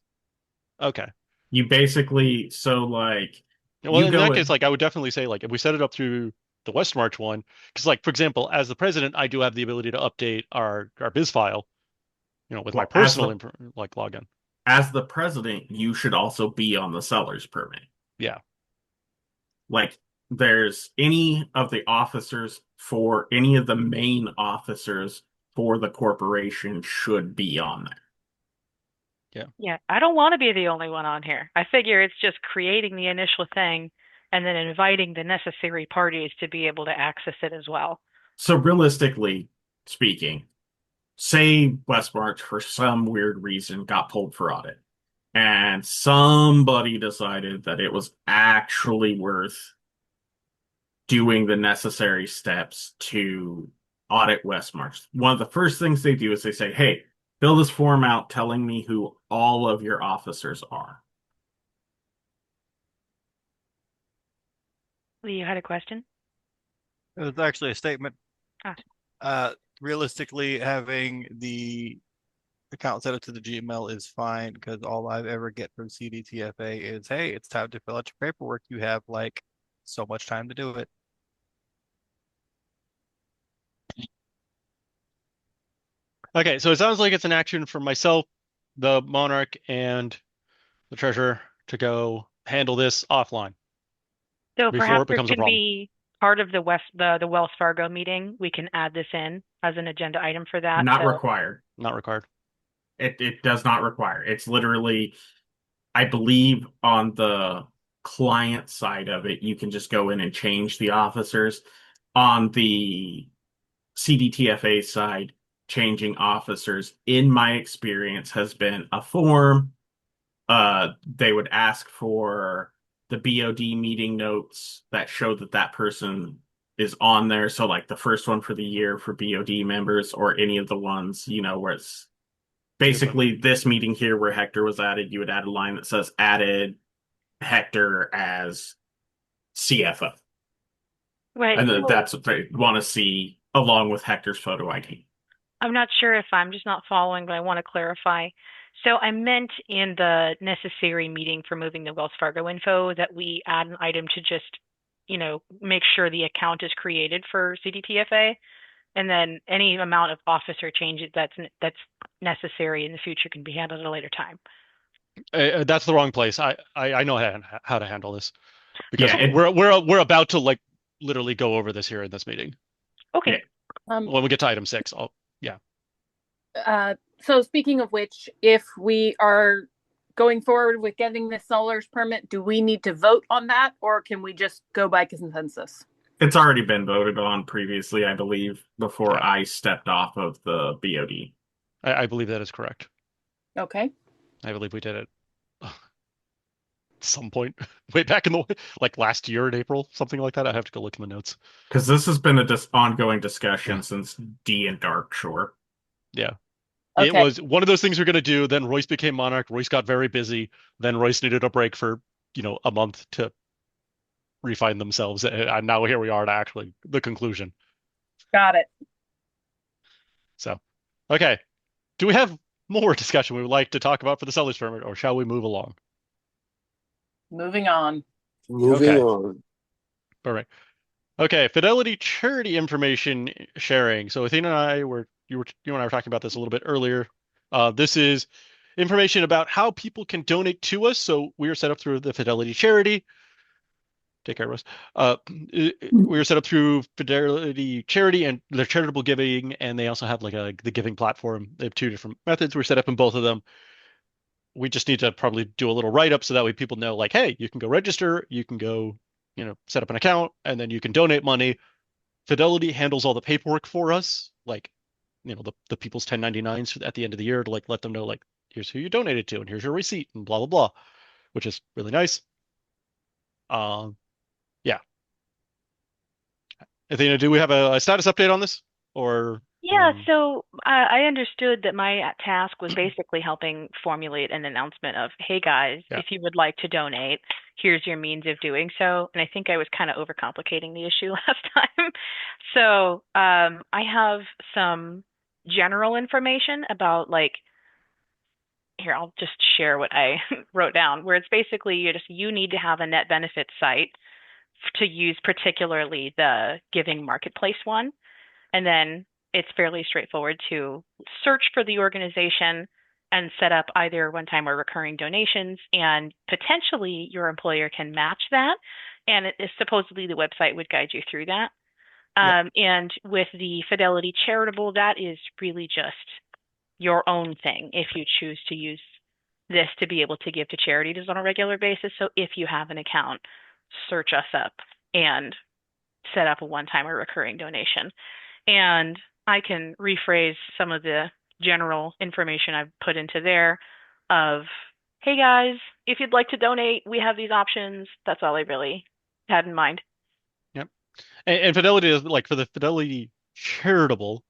Okay. You basically well, in that case, I would definitely say if we set it up through the Westmarch one, because for example, as the president, I do have the ability to update our biz file, with my personal login. As the president, you should also be on the seller's permit. Yeah. There's any of the officers for any of the main officers for the corporation should be on there. Yeah, I don't want to be the only one on here. I figure it's just creating the initial thing and then inviting the necessary parties to be able to access it as well. So realistically speaking, say Westmarch for some weird reason got pulled for audit and somebody decided that it was actually worth doing the necessary steps to audit Westmarch. One of the first things they do is they say, hey, fill this form out telling me who all of your officers are. Lee, you had a question? It was actually a statement. Ah. Realistically, having the account set up to the Gmail is fine because all I've ever get from CDTFA is, hey, it's time to fill out your paperwork. You have like so much time to do it. Okay, so it sounds like it's an action for myself, the Monarch, and the Treasurer to go handle this offline So before perhaps it this becomes a can problem. be part of the Wells Fargo meeting. We can add this in as an agenda item for that. Not required. Not required. It does not require. It's literally, I believe, on the client side of it, you can just go in and change the officers. On the CDTFA side, changing officers, in my experience, has been a form. They would ask for the BOD meeting notes that show that that person is on there. So, like the first one for the year for BOD members, or any of the ones, where it's basically this meeting here where Hector was added, you would add a line that says added Hector as CFO. Right. And then So that's what they want to see along with Hector's photo ID. I'm not sure if I'm just not following, but I want to clarify. So I meant in the necessary meeting for moving the Wells Fargo info that we add an item to just, make sure the account is created for CDTFA, and then any amount of officer changes that's necessary in the future can be handled at a later time. That's the wrong place. I know how to handle this because Yeah, we're about to like literally go over this here in this meeting. Okay. When we get to item 6, yeah. So speaking of which, if we are going forward with getting the seller's permit, do we need to vote on that, or can we just go by consensus? It's already been voted on previously, I believe, before I stepped off of the BOD. I believe that is correct. Okay. I believe we did it at some point way back in the like last year in April, something like that. I have to go look in the notes. Because this has been a ongoing discussion since D and Dark Shore. Yeah. Okay. It was one of those things we're going to do. Then Royce became Monarch. Royce got very busy. Then Royce needed a break for, a month to refine themselves. And now here we are to actually the conclusion. Got it. So, okay. Do we have more discussion we would like to talk about for the seller's permit, or shall we move along? Moving on. Moving on. All right. Okay, Fidelity charity information sharing. So Athena and I you and I were talking about this a little bit earlier. This is information about how people can donate to us. So we are set up through the Fidelity charity. Take care, Russ. We were set up through Fidelity charity and their charitable giving, and they also have like the giving platform. They have 2 different methods. We're set up in both of them. We just need to probably do a little write up so that way people know, like, hey, you can go register, you can go, set up an account, and then you can donate money. Fidelity handles all the paperwork for us, like, the people's 1099s at the end of the year to like let them know, like, here's who you donated to and here's your receipt and blah blah blah, which is really nice. Yeah. Athena, do we have a status update on this, or? Yeah, so I understood that my task was basically helping formulate an announcement of, hey guys, if you would like to donate, here's your means of doing so. And I think I was kind of overcomplicating the issue last time. So I have some general information about here, I'll just share what I wrote down, where it's basically you need to have a net benefit site to use, particularly the Giving Marketplace one. And then it's fairly straightforward to search for the organization and set up either one-time or recurring donations, and potentially your employer can match that. And supposedly the website would guide you through that. And with the Fidelity Charitable, that is really just your own thing if you choose to use this to be able to give to charities on a regular basis. So if you have an account, search us up and set up a one-time or recurring donation. And I can rephrase some of the general information I've put into there of, hey guys, if you'd like to donate, we have these options. That's all I really had in mind. Yep. And Fidelity is like, for the Fidelity Charitable,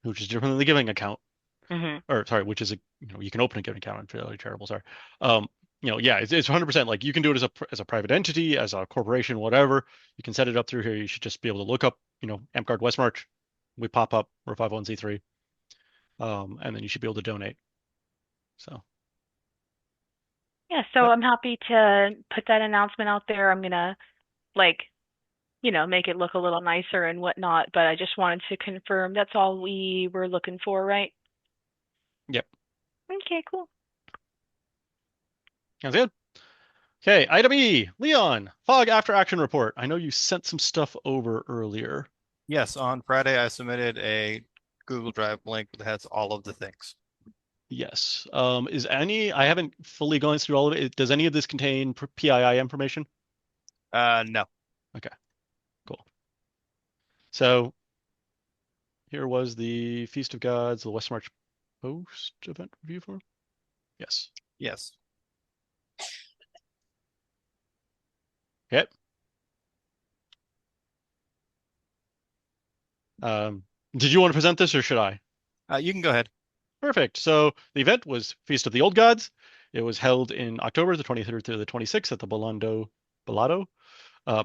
which is different than the giving account, or sorry, which is you can open a giving account on Fidelity Charitable. Sorry. yeah, it's 100%. Like you can do it as a private entity, as a corporation, whatever. You can set it up through here. You should just be able to look up, AmpGuard Westmarch. We pop up. We're 501c3, and then you should be able to donate. So. Yeah, so I'm happy to put that announcement out there. I'm gonna make it look a little nicer and whatnot, but I just wanted to confirm that's all we were looking for, right? Yep. Okay, cool. Sounds good. Okay, item E, Leon, Fog After Action Report. I know you sent some stuff over earlier. Yes, on Friday I submitted a Google Drive link that has all of the things. Yes. I haven't fully gone through all of it. Does any of this contain PII information? No. Okay, cool. So here was the Feast of Gods, the Westmarch post event review form. Yes. Yes. Okay. Did you want to present this or should I? You can go ahead. Perfect. So the event was Feast of the Old Gods. It was held in October the 23rd through the 26th at the Bellado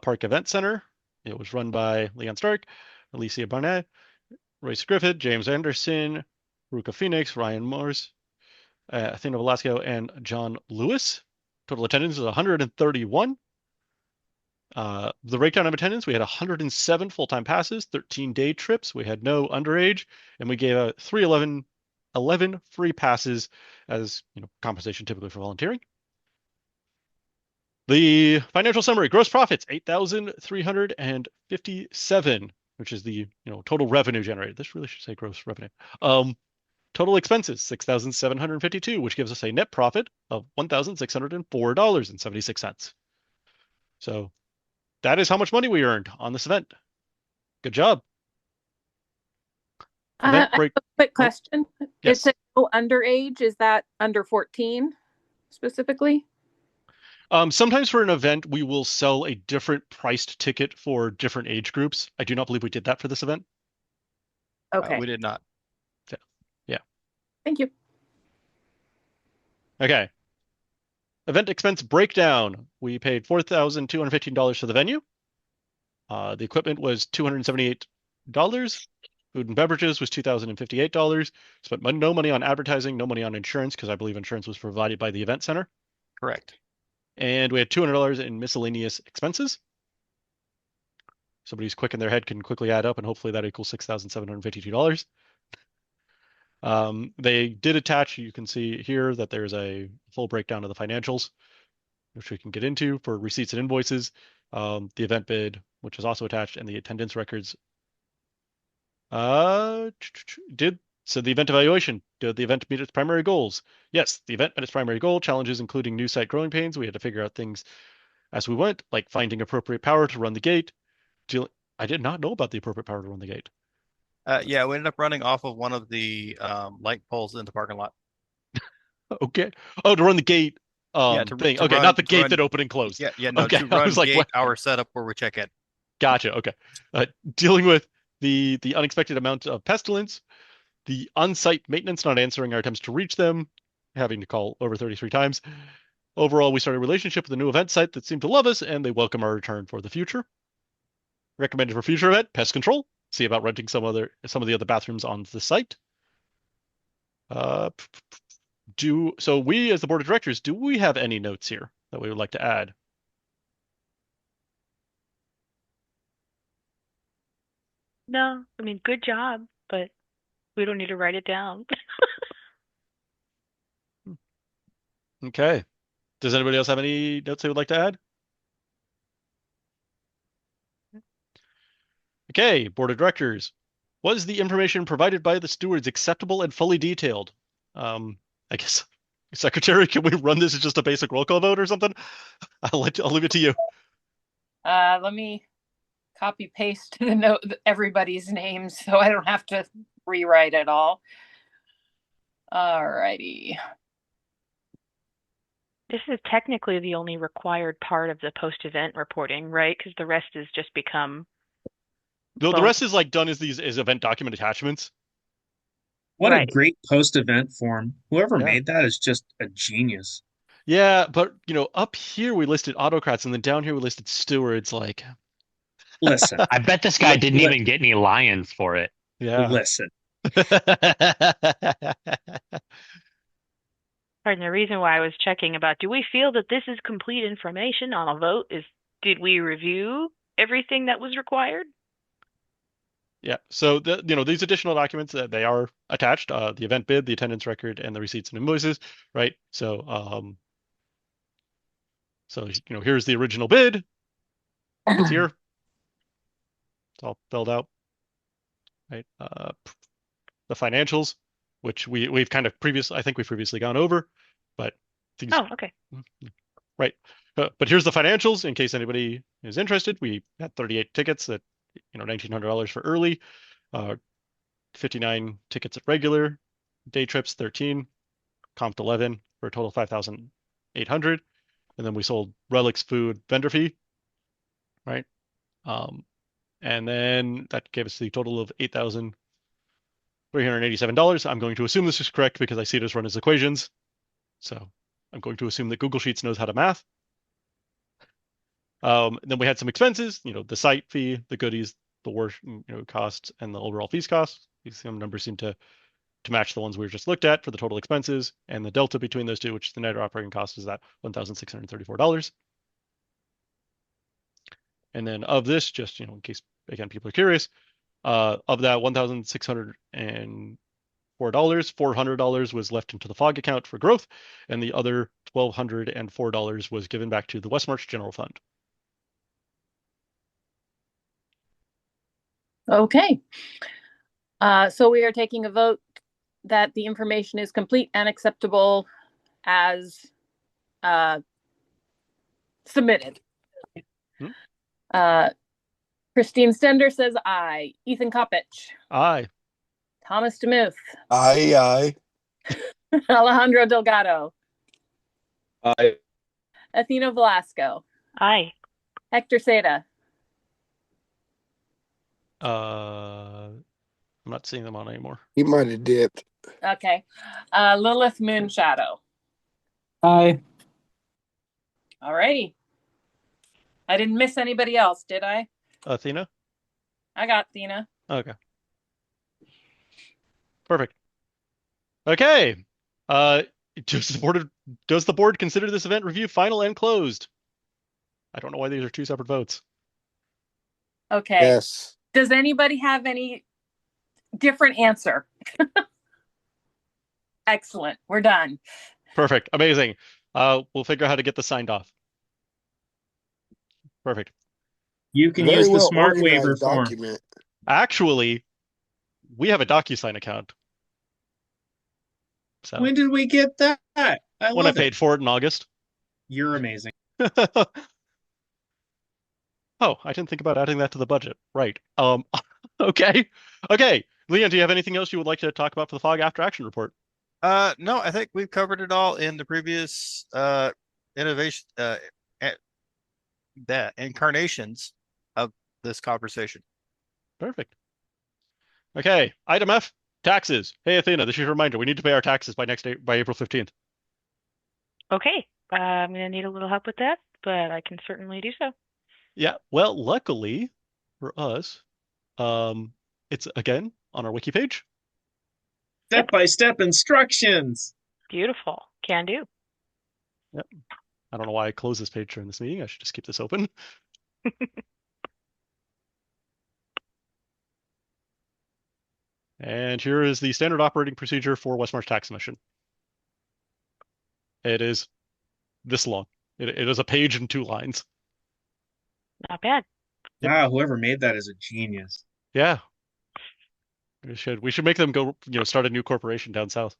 Park Event Center. It was run by Leon Stark, Alicia Barnett, Royce Griffith, James Anderson, Ruka Phoenix, Ryan Morse, Athena Velasco, and John Lewis. Total attendance was 131. The breakdown of attendance, we had 107 full-time passes, 13 day trips. We had no underage, and we gave out 11 free passes as compensation typically for volunteering. The financial summary: gross profits 8,357, which is the total revenue generated. This really should say gross revenue. Total expenses 6,752, which gives us a net profit of $1,604.76. So that is how much money we earned on this event. Good job. I have a quick question. Yes. It says no underage. Is that under 14 specifically? Sometimes for an event, we will sell a different priced ticket for different age groups. I do not believe we did that for this event. Okay. We did not. Yeah. Thank you. Okay. Event expense breakdown. We paid $4,215 for the venue. The equipment was $278. Food and beverages was $2,058. Spent no money on advertising, no money on insurance, because I believe insurance was provided by the event center. Correct. And we had $200 in miscellaneous expenses. Somebody who's quick in their head can quickly add up, and hopefully that equals $6,752. They did attach, you can see here that there's a full breakdown of the financials, which we can get into for receipts and invoices, the event bid, which is also attached, and the attendance records. So the event evaluation, did the event meet its primary goals? Yes, the event met its primary goal. Challenges including new site growing pains. We had to figure out things as we went, like finding appropriate power to run the gate. I did not know about the appropriate power to run the gate. Yeah, we ended up running off of one of the light poles in the parking lot. Okay. Oh, to run the gate thing. Okay, not the gate that opened and closed. Yeah, no, okay. to run I was like, gate, what? our setup where we check in. Gotcha. Okay. Dealing with the unexpected amount of pestilence, the on-site maintenance not answering our attempts to reach them, having to call over 33 times. Overall, we started a relationship with a new event site that seemed to love us, and they welcome our return for the future. Recommended for future event, pest control. See about renting some of the other bathrooms on the site. So we, as the board of directors, do we have any notes here that we would like to add? No, I mean, good job, but we don't need to write it down. Okay. Does anybody else have any notes they would like to add? Okay, board of directors. Was the information provided by the stewards acceptable and fully detailed? I guess, Secretary, can we run this as just a basic roll call vote or something? I'll leave it to you. Let me copy paste the note everybody's names so I don't have to rewrite it all. All righty. This is technically the only required part of the post-event reporting, right? Because the rest has just become. The rest is like done as these event document attachments. What a great post-event form. Whoever made that is just a genius. Yeah, but up here we listed autocrats, and then down here we listed stewards. Like, Listen, I bet this guy didn't even get any lions for it. yeah. listen. Pardon, the reason why I was checking about do we feel that this is complete information on a vote is did we review everything that was required? Yeah. So these additional documents they are attached: the event bid, the attendance record, and the receipts and invoices. Right. So here's the original bid. It's here. It's all filled out. Right. The financials, which we've kind of I think we've previously gone over, but these. Oh, okay. Right. But here's the financials in case anybody is interested. We had 38 tickets at $1,900 for early, 59 tickets at regular, day trips 13, comped 11 for a total of 5,800, and then we sold relics, food, vendor fee, right? And then that gave us the total of $8,387. I'm going to assume this is correct because I see it as run as equations, so I'm going to assume that Google Sheets knows how to math. Then we had some expenses, the site fee, the goodies, the work, costs, and the overall fees costs. These numbers seem to match the ones we just looked at for the total expenses, and the delta between those two, which is the net operating cost, is that $1,634. And then of this, just in case again people are curious, of that $1,604, $400 was left into the FOG account for growth, and the other $1,204 was given back to the Westmarch General Fund. Okay. So we are taking a vote that the information is complete and acceptable as submitted. Christine Stender says aye. Ethan Kopich. Aye. Thomas DeMuth. Aye. Alejandro Delgado. Aye. Athena Velasco. Aye. Hector Seda. I'm not seeing them on anymore. He might have dipped. Okay. Lilith Moonshadow. Aye. All righty. I didn't miss anybody else, did I? Athena? I got Athena. Okay. Perfect. Okay. Does the board consider this event review final and closed? I don't know why these are two separate votes. Okay. Yes. Does anybody have any different answer? Excellent. We're done. Perfect. Amazing. We'll figure out how to get this signed off. Perfect. You can Very use the well smart organized waiver form. document. Actually, we have a DocuSign account. So When did we get that? when I paid for it in August. You're amazing. Oh, I didn't think about adding that to the budget. Right. Okay. Leon, do you have anything else you would like to talk about for the FOG after action report? No, I think we've covered it all in the previous innovation incarnations of this conversation. Perfect. Okay, item F, taxes. Hey Athena, this is a reminder. We need to pay our taxes by April 15th. Okay. I'm going to need a little help with that, but I can certainly do so. Yeah, well, luckily for us, it's again on our wiki page. Step-by-step instructions. Beautiful. Can do. Yep. I don't know why I closed this page during this meeting. I should just keep this open. And here is the standard operating procedure for Westmarch Tax Commission. It is this long. It is a page and 2 lines. Not bad. Yep. Wow, whoever made that is a genius. Yeah. We should make them go, start a new corporation down south.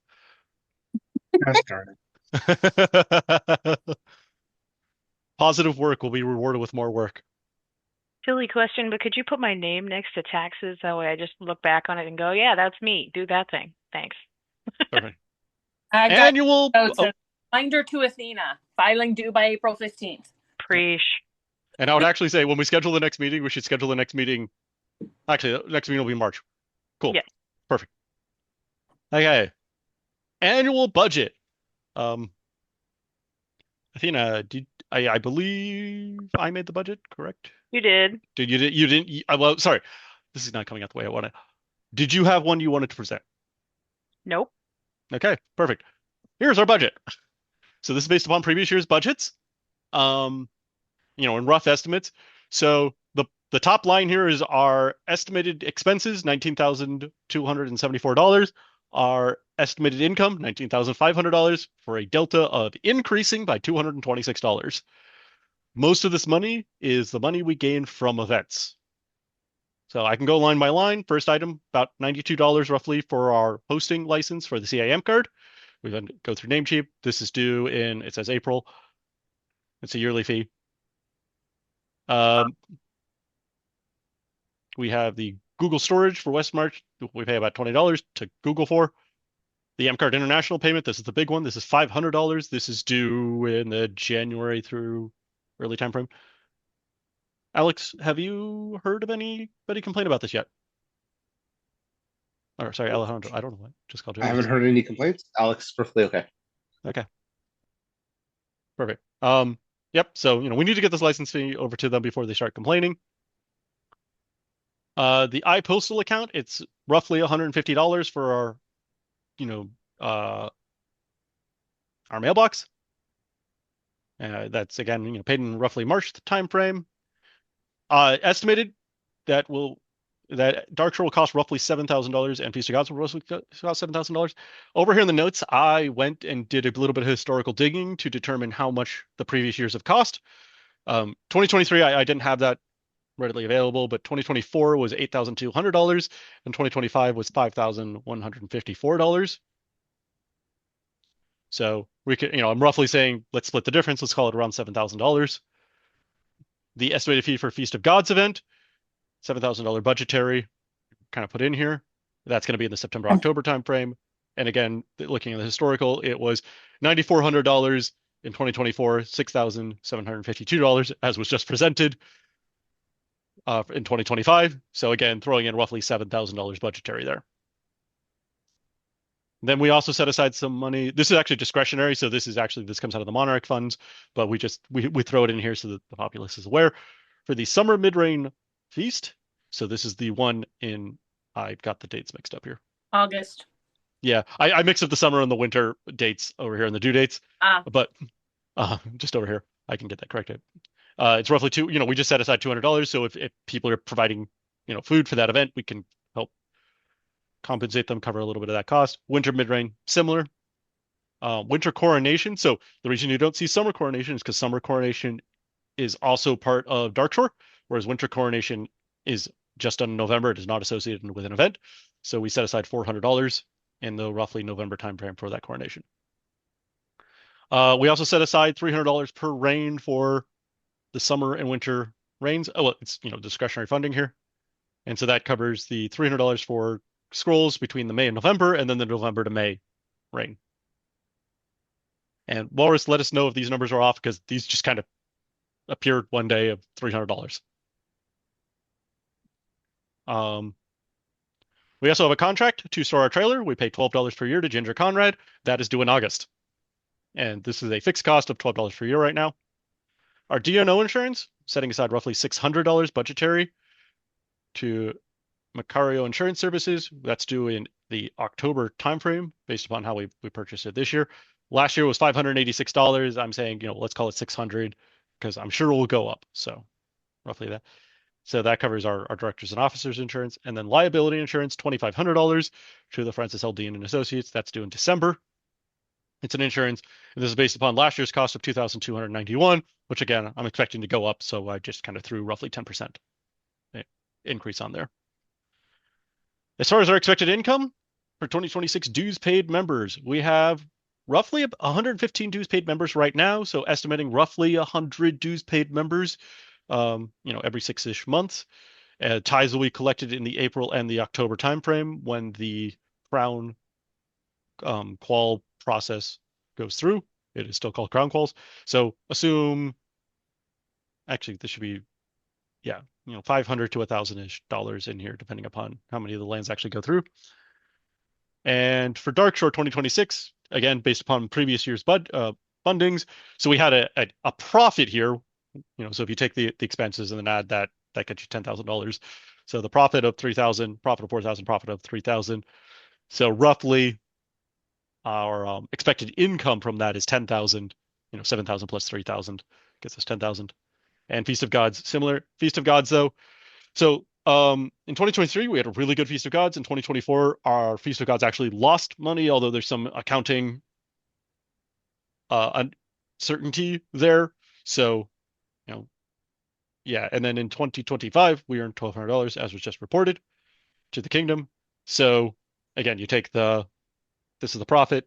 Gosh darn it. Positive work will be rewarded with more work. Silly question, but could you put my name next to taxes? That way I just look back on it and go, yeah, that's me. Do that thing. Thanks. Perfect. Annual reminder to Athena. Filing due by April 15th. Preach. And I would actually say when we schedule the next meeting, we should schedule the next meeting. Actually, the next meeting will be March. Cool. Yeah. Perfect. Okay. Annual budget. Athena, I believe I made the budget, correct? You did. You didn't well, sorry. This is not coming out the way I wanted. Did you have one you wanted to present? Nope. Okay, perfect. Here's our budget. So this is based upon previous year's budgets. In rough estimates. So the top line here is our estimated expenses, $19,274. Our estimated income, $19,500, for a delta of increasing by $226. Most of this money is the money we gain from events. So I can go line by line. First item, about $92 roughly for our hosting license for the CIM card. We then go through Namecheap. This is due in, it says April. It's a yearly fee. We have the Google storage for Westmarch. We pay about $20 to Google for. The M-Card International payment, this is the big one. This is $500. This is due in the January through early time frame. Alex, have you heard of anybody complain about this yet? Or sorry, Alejandro. I don't know what. Just called you. I haven't heard any complaints. Alex, perfectly okay. Okay. Perfect. Yep. So, we need to get this license fee over to them before they start complaining. The iPostal account, it's roughly $150 for our mailbox. That's again, paid in roughly March time frame. Estimated that Dark Shore will cost roughly $7,000 and Feast of Gods will roughly cost $7,000. Over here in the notes, I went and did a little bit of historical digging to determine how much the previous years have cost. 2023, I didn't have that readily available, but 2024 was $8,200 and 2025 was $5,154. So we could, I'm roughly saying, let's split the difference. Let's call it around $7,000. The estimated fee for Feast of Gods event, $7,000 budgetary, kind of put in here. That's going to be in the September-October timeframe. And again, looking at the historical, it was $9,400 in 2024, $6,752, as was just presented in 2025. So again, throwing in roughly $7,000 budgetary there. Then we also set aside some money. This is actually discretionary, so this comes out of the Monarch funds, but we throw it in here so that the populace is aware. For the Summer Midrain Feast, so this is the one I've got the dates mixed up here. August. Yeah, I mixed up the summer and the winter dates over here and the due dates. But just over here, I can get that corrected. It's roughly we just set aside $200. So if people are providing, food for that event, we can help compensate them, cover a little bit of that cost. Winter Midrain, similar. Winter Coronation. So the reason you don't see Summer Coronation is because Summer Coronation is also part of Dark Shore, whereas Winter Coronation is just done in November. It is not associated with an event. So we set aside $400 in the roughly November timeframe for that coronation. We also set aside $300 per reign for the summer and winter reigns. Oh, well, it's discretionary funding here, and so that covers the $300 for scrolls between the May and November, and then the November to May reign. And Walrus, let us know if these numbers are off, because these just kind of appeared one day of $300. We also have a contract to store our trailer. We pay $12 per year to Ginger Conrad. That is due in August. And this is a fixed cost of $12 per year right now. Our D&O insurance, setting aside roughly $600 budgetary to Macario Insurance Services. That's due in the October timeframe based upon how we purchased it this year. Last year was $586. I'm saying, let's call it $600 because I'm sure it will go up. So roughly that. So that covers our directors and officers insurance, and then liability insurance, $2,500 to the Francis L. Dean and Associates. That's due in December. It's an insurance, and this is based upon last year's cost of $2,291, which again, I'm expecting to go up. So I just kind of threw roughly 10% increase on there. As far as our expected income for 2026 dues paid members, we have roughly 115 dues paid members right now. So estimating roughly 100 dues paid members, every 6-ish months. Ties will be collected in the April and the October timeframe when the Crown qual process goes through. It is still called Crown quals. So assume, actually, this should be, $500 to $1,000-ish in here, depending upon how many of the lands actually go through. And for Dark Shore 2026, again, based upon previous year's budget fundings. So we had a profit here. So if you take the expenses and then add that gets you $10,000. So the profit of 3,000, profit of 4,000, profit of 3,000. So roughly our expected income from that is 10,000. 7,000 plus 3,000 gets us 10,000. And Feast of Gods, similar. Feast of Gods, though. So in 2023, we had a really good Feast of Gods. In 2024, our Feast of Gods actually lost money, although there's some accounting uncertainty there. So, yeah. And then in 2025, we earned $1,200, as was just reported, to the kingdom. So again, you take this is the profit,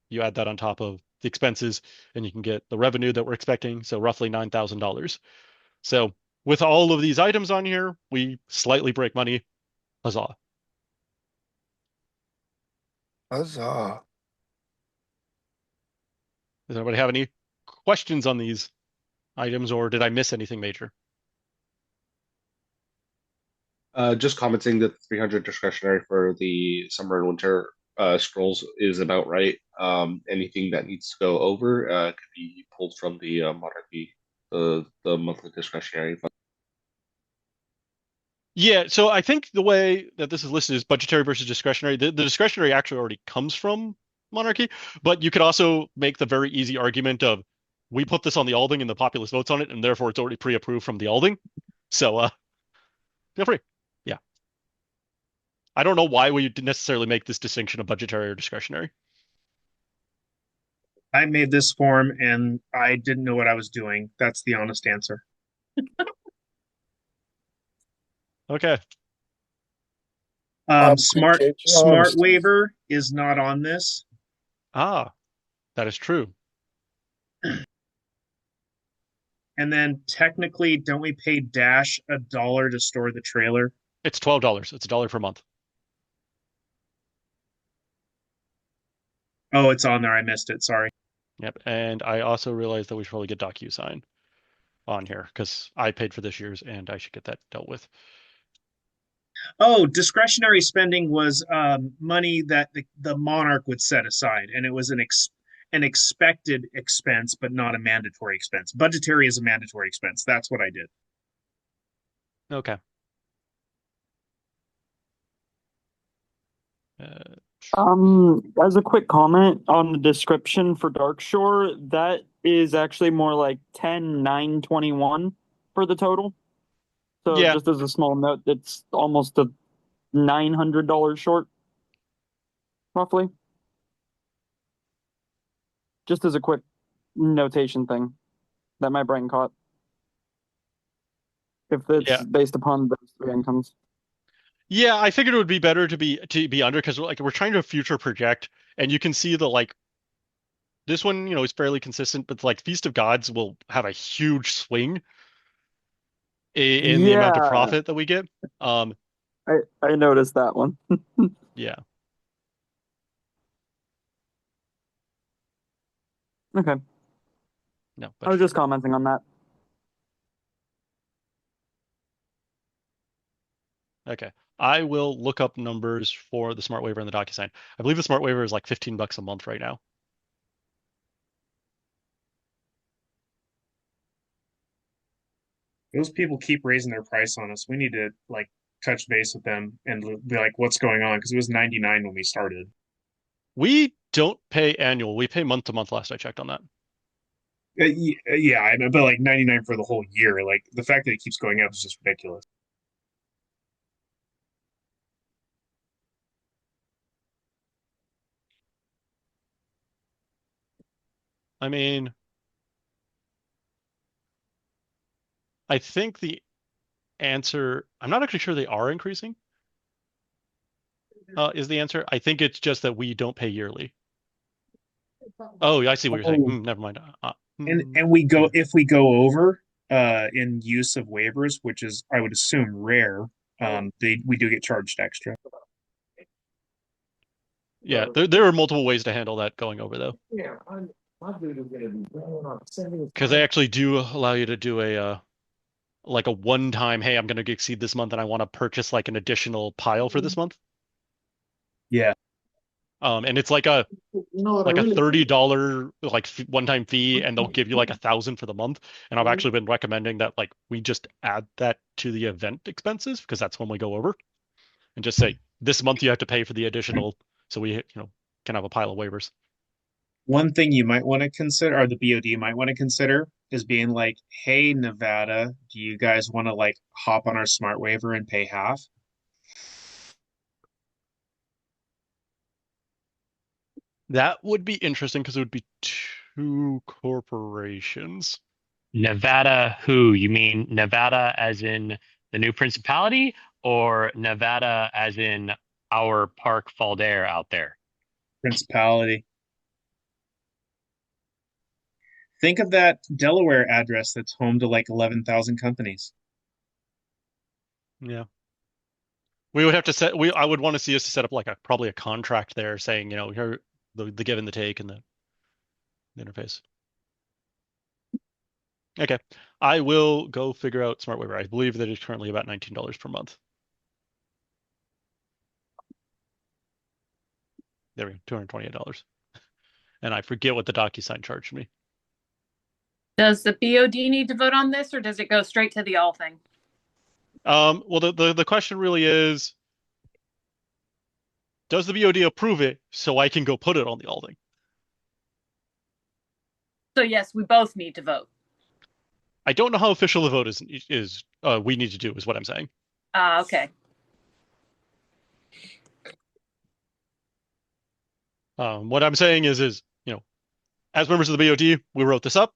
you add that on top of the expenses, and you can get the revenue that we're expecting. So roughly $9,000. So with all of these items on here, we slightly break money. Huzzah. Huzzah. Does anybody have any questions on these items, or did I miss anything major? Just commenting that 300 discretionary for the summer and winter scrolls is about right. Anything that needs to go over could be pulled from the monarchy, the monthly discretionary fund. Yeah, so I think the way that this is listed is budgetary versus discretionary. The discretionary actually already comes from monarchy, but you could also make the very easy argument of we put this on the Alding and the populace votes on it, and therefore it's already pre-approved from the Alding. So feel free. Yeah. I don't know why we didn't necessarily make this distinction of budgetary or discretionary. I made this form and I didn't know what I was doing. That's the honest answer. Okay. Smart waiver is not on this. Ah, that is true. And then technically, don't we pay Dash $1 to store the trailer? It's $12. It's $1 per month. Oh, it's on there. I missed it. Sorry. Yep. And I also realized that we should probably get DocuSign on here because I paid for this year's and I should get that dealt with. Oh, discretionary spending was money that the monarch would set aside, and it was an expected expense, but not a mandatory expense. Budgetary is a mandatory expense. That's what I did. Okay. As a quick comment on the description for Darkshore, that is actually more like 10,921 for the total. So yeah. Just as a small note, it's almost a $900 short, roughly. Just as a quick notation thing that my brain caught. If it's based upon those three incomes. Yeah, I figured it would be better to be under because we're trying to future project, and you can see the this one, is fairly consistent, but Feast of Gods will have a huge swing in the amount of profit that we get. I noticed that one. Yeah. Okay. No, I was just commenting on that. Okay. I will look up numbers for the smart waiver and the DocuSign. I believe the smart waiver is like $15 a month right now. Those people keep raising their price on us. We need to touch base with them and be like, what's going on? Because it was 99 when we started. We don't pay annual. We pay month to month last I checked on that. Yeah, I know, but 99 for the whole year. The fact that it keeps going up is just ridiculous. I mean, I think the answer, I'm not actually sure they are increasing. Is the answer. I think it's just that we don't pay yearly. Oh, I see what you're saying. Never mind. And we go if we go over in use of waivers, which is I would assume rare, we do get charged extra. Yeah, there are multiple ways to handle that going over though. Yeah, because they actually do allow you to do a one-time, hey, I'm going to exceed this month and I want to purchase an additional pile for this month. Yeah. And it's like a $30 like one-time fee, and they'll give you like 1,000 for the month. And I've actually been recommending that like we just add that to the event expenses, because that's when we go over, and just say this month you have to pay for the additional, so we can have a pile of waivers. One thing you might want to consider, or the BOD might want to consider, is being like, hey, Nevada, do you guys want to like hop on our smart waiver and pay half? That would be interesting because it would be two corporations. Nevada who? You mean Nevada as in the new principality, or Nevada as in our Park Faldair out there? Principality. Think of that Delaware address that's home to like 11,000 companies. Yeah. We would have to set, I would want to see us to set up like probably a contract there saying, here, the give and the take and the interface. Okay. I will go figure out Smart Waiver. I believe that it's currently about $19 per month. There we go, $228. And I forget what the DocuSign charged me. Does the BOD need to vote on this, or does it go straight to the all thing? Well, the question really is, does the BOD approve it so I can go put it on the all thing? So yes, we both need to vote. I don't know how official the vote is we need to do, is what I'm saying. Okay. What I'm saying is, as members of the BOD, we wrote this up.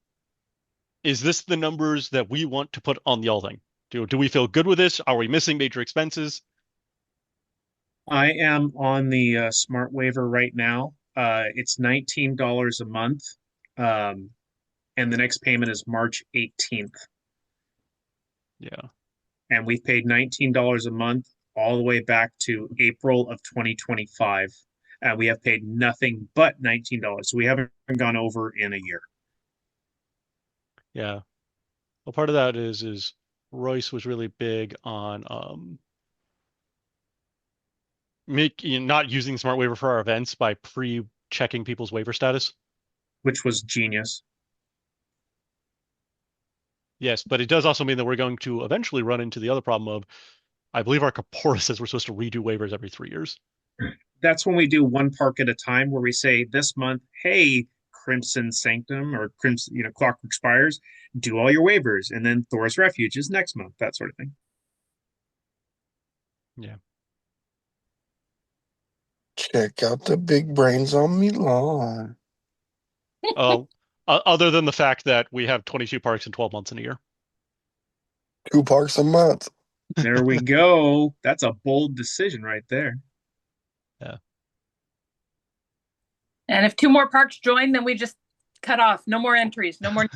Is this the numbers that we want to put on the all thing? Do we feel good with this? Are we missing major expenses? I am on the smart waiver right now. It's $19 a month. And the next payment is March 18th. Yeah. And we've paid $19 a month all the way back to April of 2025. We have paid nothing but $19. So we haven't gone over in a year. Yeah. Well, part of that is Royce was really big on not using Smart Waiver for our events by pre-checking people's waiver status. Which was genius. Yes, but it does also mean that we're going to eventually run into the other problem of, I believe our corpora says we're supposed to redo waivers every 3 years. That's when we do one park at a time, where we say this month, hey, Crimson Sanctum or Crimson, Clockwork Spires, do all your waivers, and then Thor's Refuge is next month, that sort of thing. Yeah. Check out the big brains on Milan. Oh, other than the fact that we have 22 parks in 12 months in a year. 2 parks a month. There we go. That's a bold decision right there. Yeah. And if 2 more parks join, then we just cut off. No more entries. No more.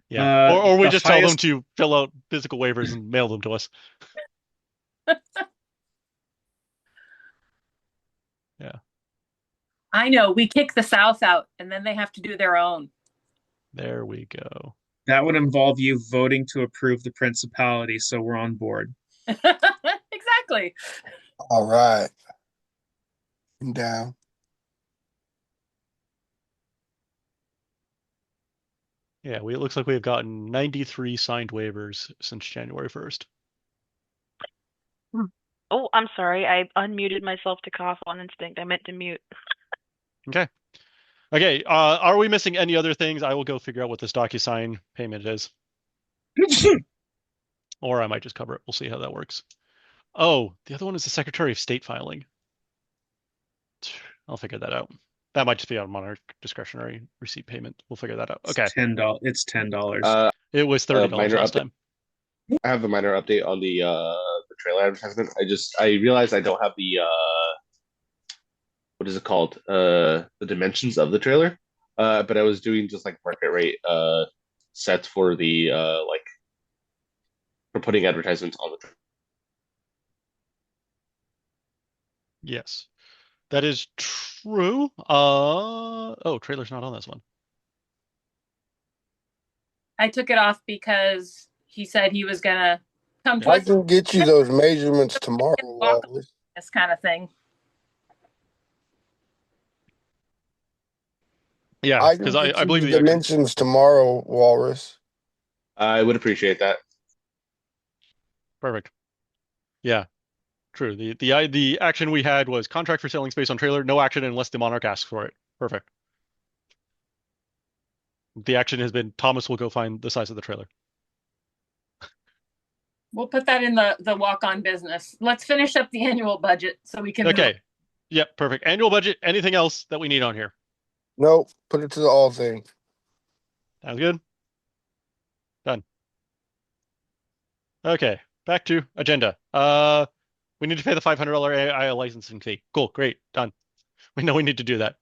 Yeah. Or we just tell them to fill out physical waivers and mail them to us. Yeah. I know. We kick the South out, and then they have to do their own. There we go. That would involve you voting to approve the principality, so we're on board. Exactly. All right. I'm down. Yeah, it looks like we've gotten 93 signed waivers since January 1st. Oh, I'm sorry. I unmuted myself to cough on instinct. I meant to mute. Okay. Okay, are we missing any other things? I will go figure out what this DocuSign payment is. Or I might just cover it. We'll see how that works. Oh, the other one is the Secretary of State filing. I'll figure that out. That might just be on our discretionary receipt payment. We'll figure that out. Okay. It's $10. It was $30 last time. I have a minor update on the trailer advertisement. I realized I don't have the what is it called? The dimensions of the trailer. But I was doing just like market rate sets for the for putting advertisements on the trailer. Yes. That is true. Trailer's not on this one. I took it off because he said he was gonna come to I us. can get you those measurements tomorrow. This kind of thing. Yeah, I because can I get you believe the the action. dimensions tomorrow, Walrus. I would appreciate that. Perfect. Yeah, true. The action we had was contract for selling space on trailer. No action unless the monarch asks for it. Perfect. The action has been Thomas will go find the size of the trailer. We'll put that in the walk-on business. Let's finish up the annual budget so we can. Okay. Yep, perfect. Annual budget. Anything else that we need on here? Nope. Put it to the all thing. Sounds good. Done. Okay, back to agenda. We need to pay the $500 AI licensing fee. Cool, great, done. We know we need to do that.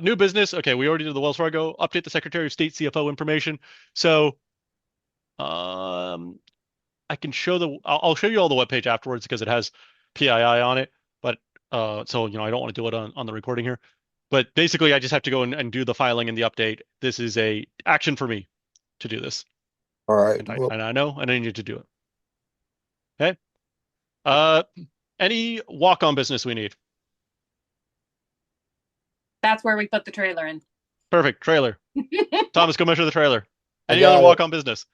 New business. Okay, we already did the Wells Fargo. Update the Secretary of State CFO information. So, I can show I'll show you all the webpage afterwards because it has PII on it. But so I don't want to do it on the recording here. But basically, I just have to go and do the filing and the update. This is a action for me to do this. All right. And I know, and I need to do it. Okay. Any walk-on business we need? That's where we put the trailer in. Perfect. Trailer. Thomas, go measure the trailer. Any got other it. walk-on business?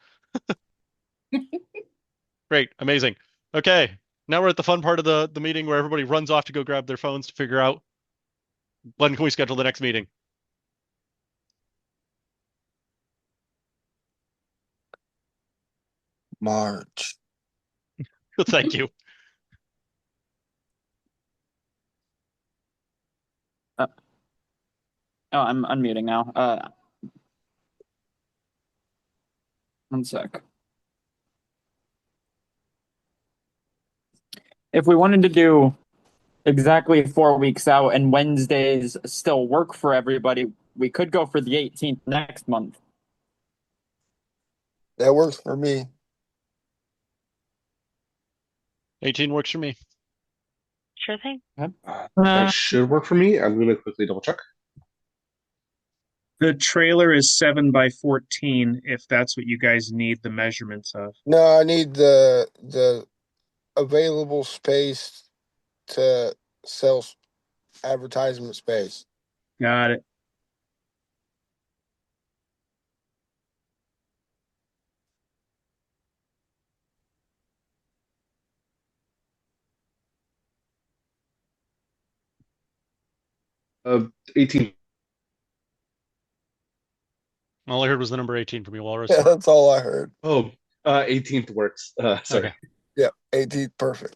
Great. Amazing. Okay. Now we're at the fun part of the meeting where everybody runs off to go grab their phones to figure out when can we schedule the next meeting. March. Thank you. Oh, I'm unmuting now. One sec. If we wanted to do exactly 4 weeks out and Wednesdays still work for everybody, we could go for the 18th next month. That works for me. 18 works for me. Sure thing. That should work for me. I'm going to quickly double check. The trailer is 7x14. If that's what you guys need the measurements of. No, I need the available space to sell advertisement space. Got it. Uh, 18. All I heard was the number 18 from you, Walrus. Yeah, that's all I heard. Oh, 18th works. Sorry. Okay. Yeah, 18th, perfect.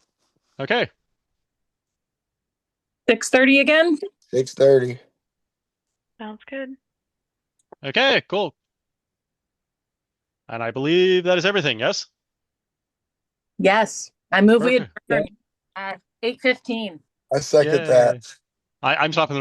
Okay. 6:30 again? 6:30. Sounds good. Okay, cool. And I believe that is everything, yes? Yes. I move we Perfect. adjourn at 8:15. I second Yay. that. I'm stopping the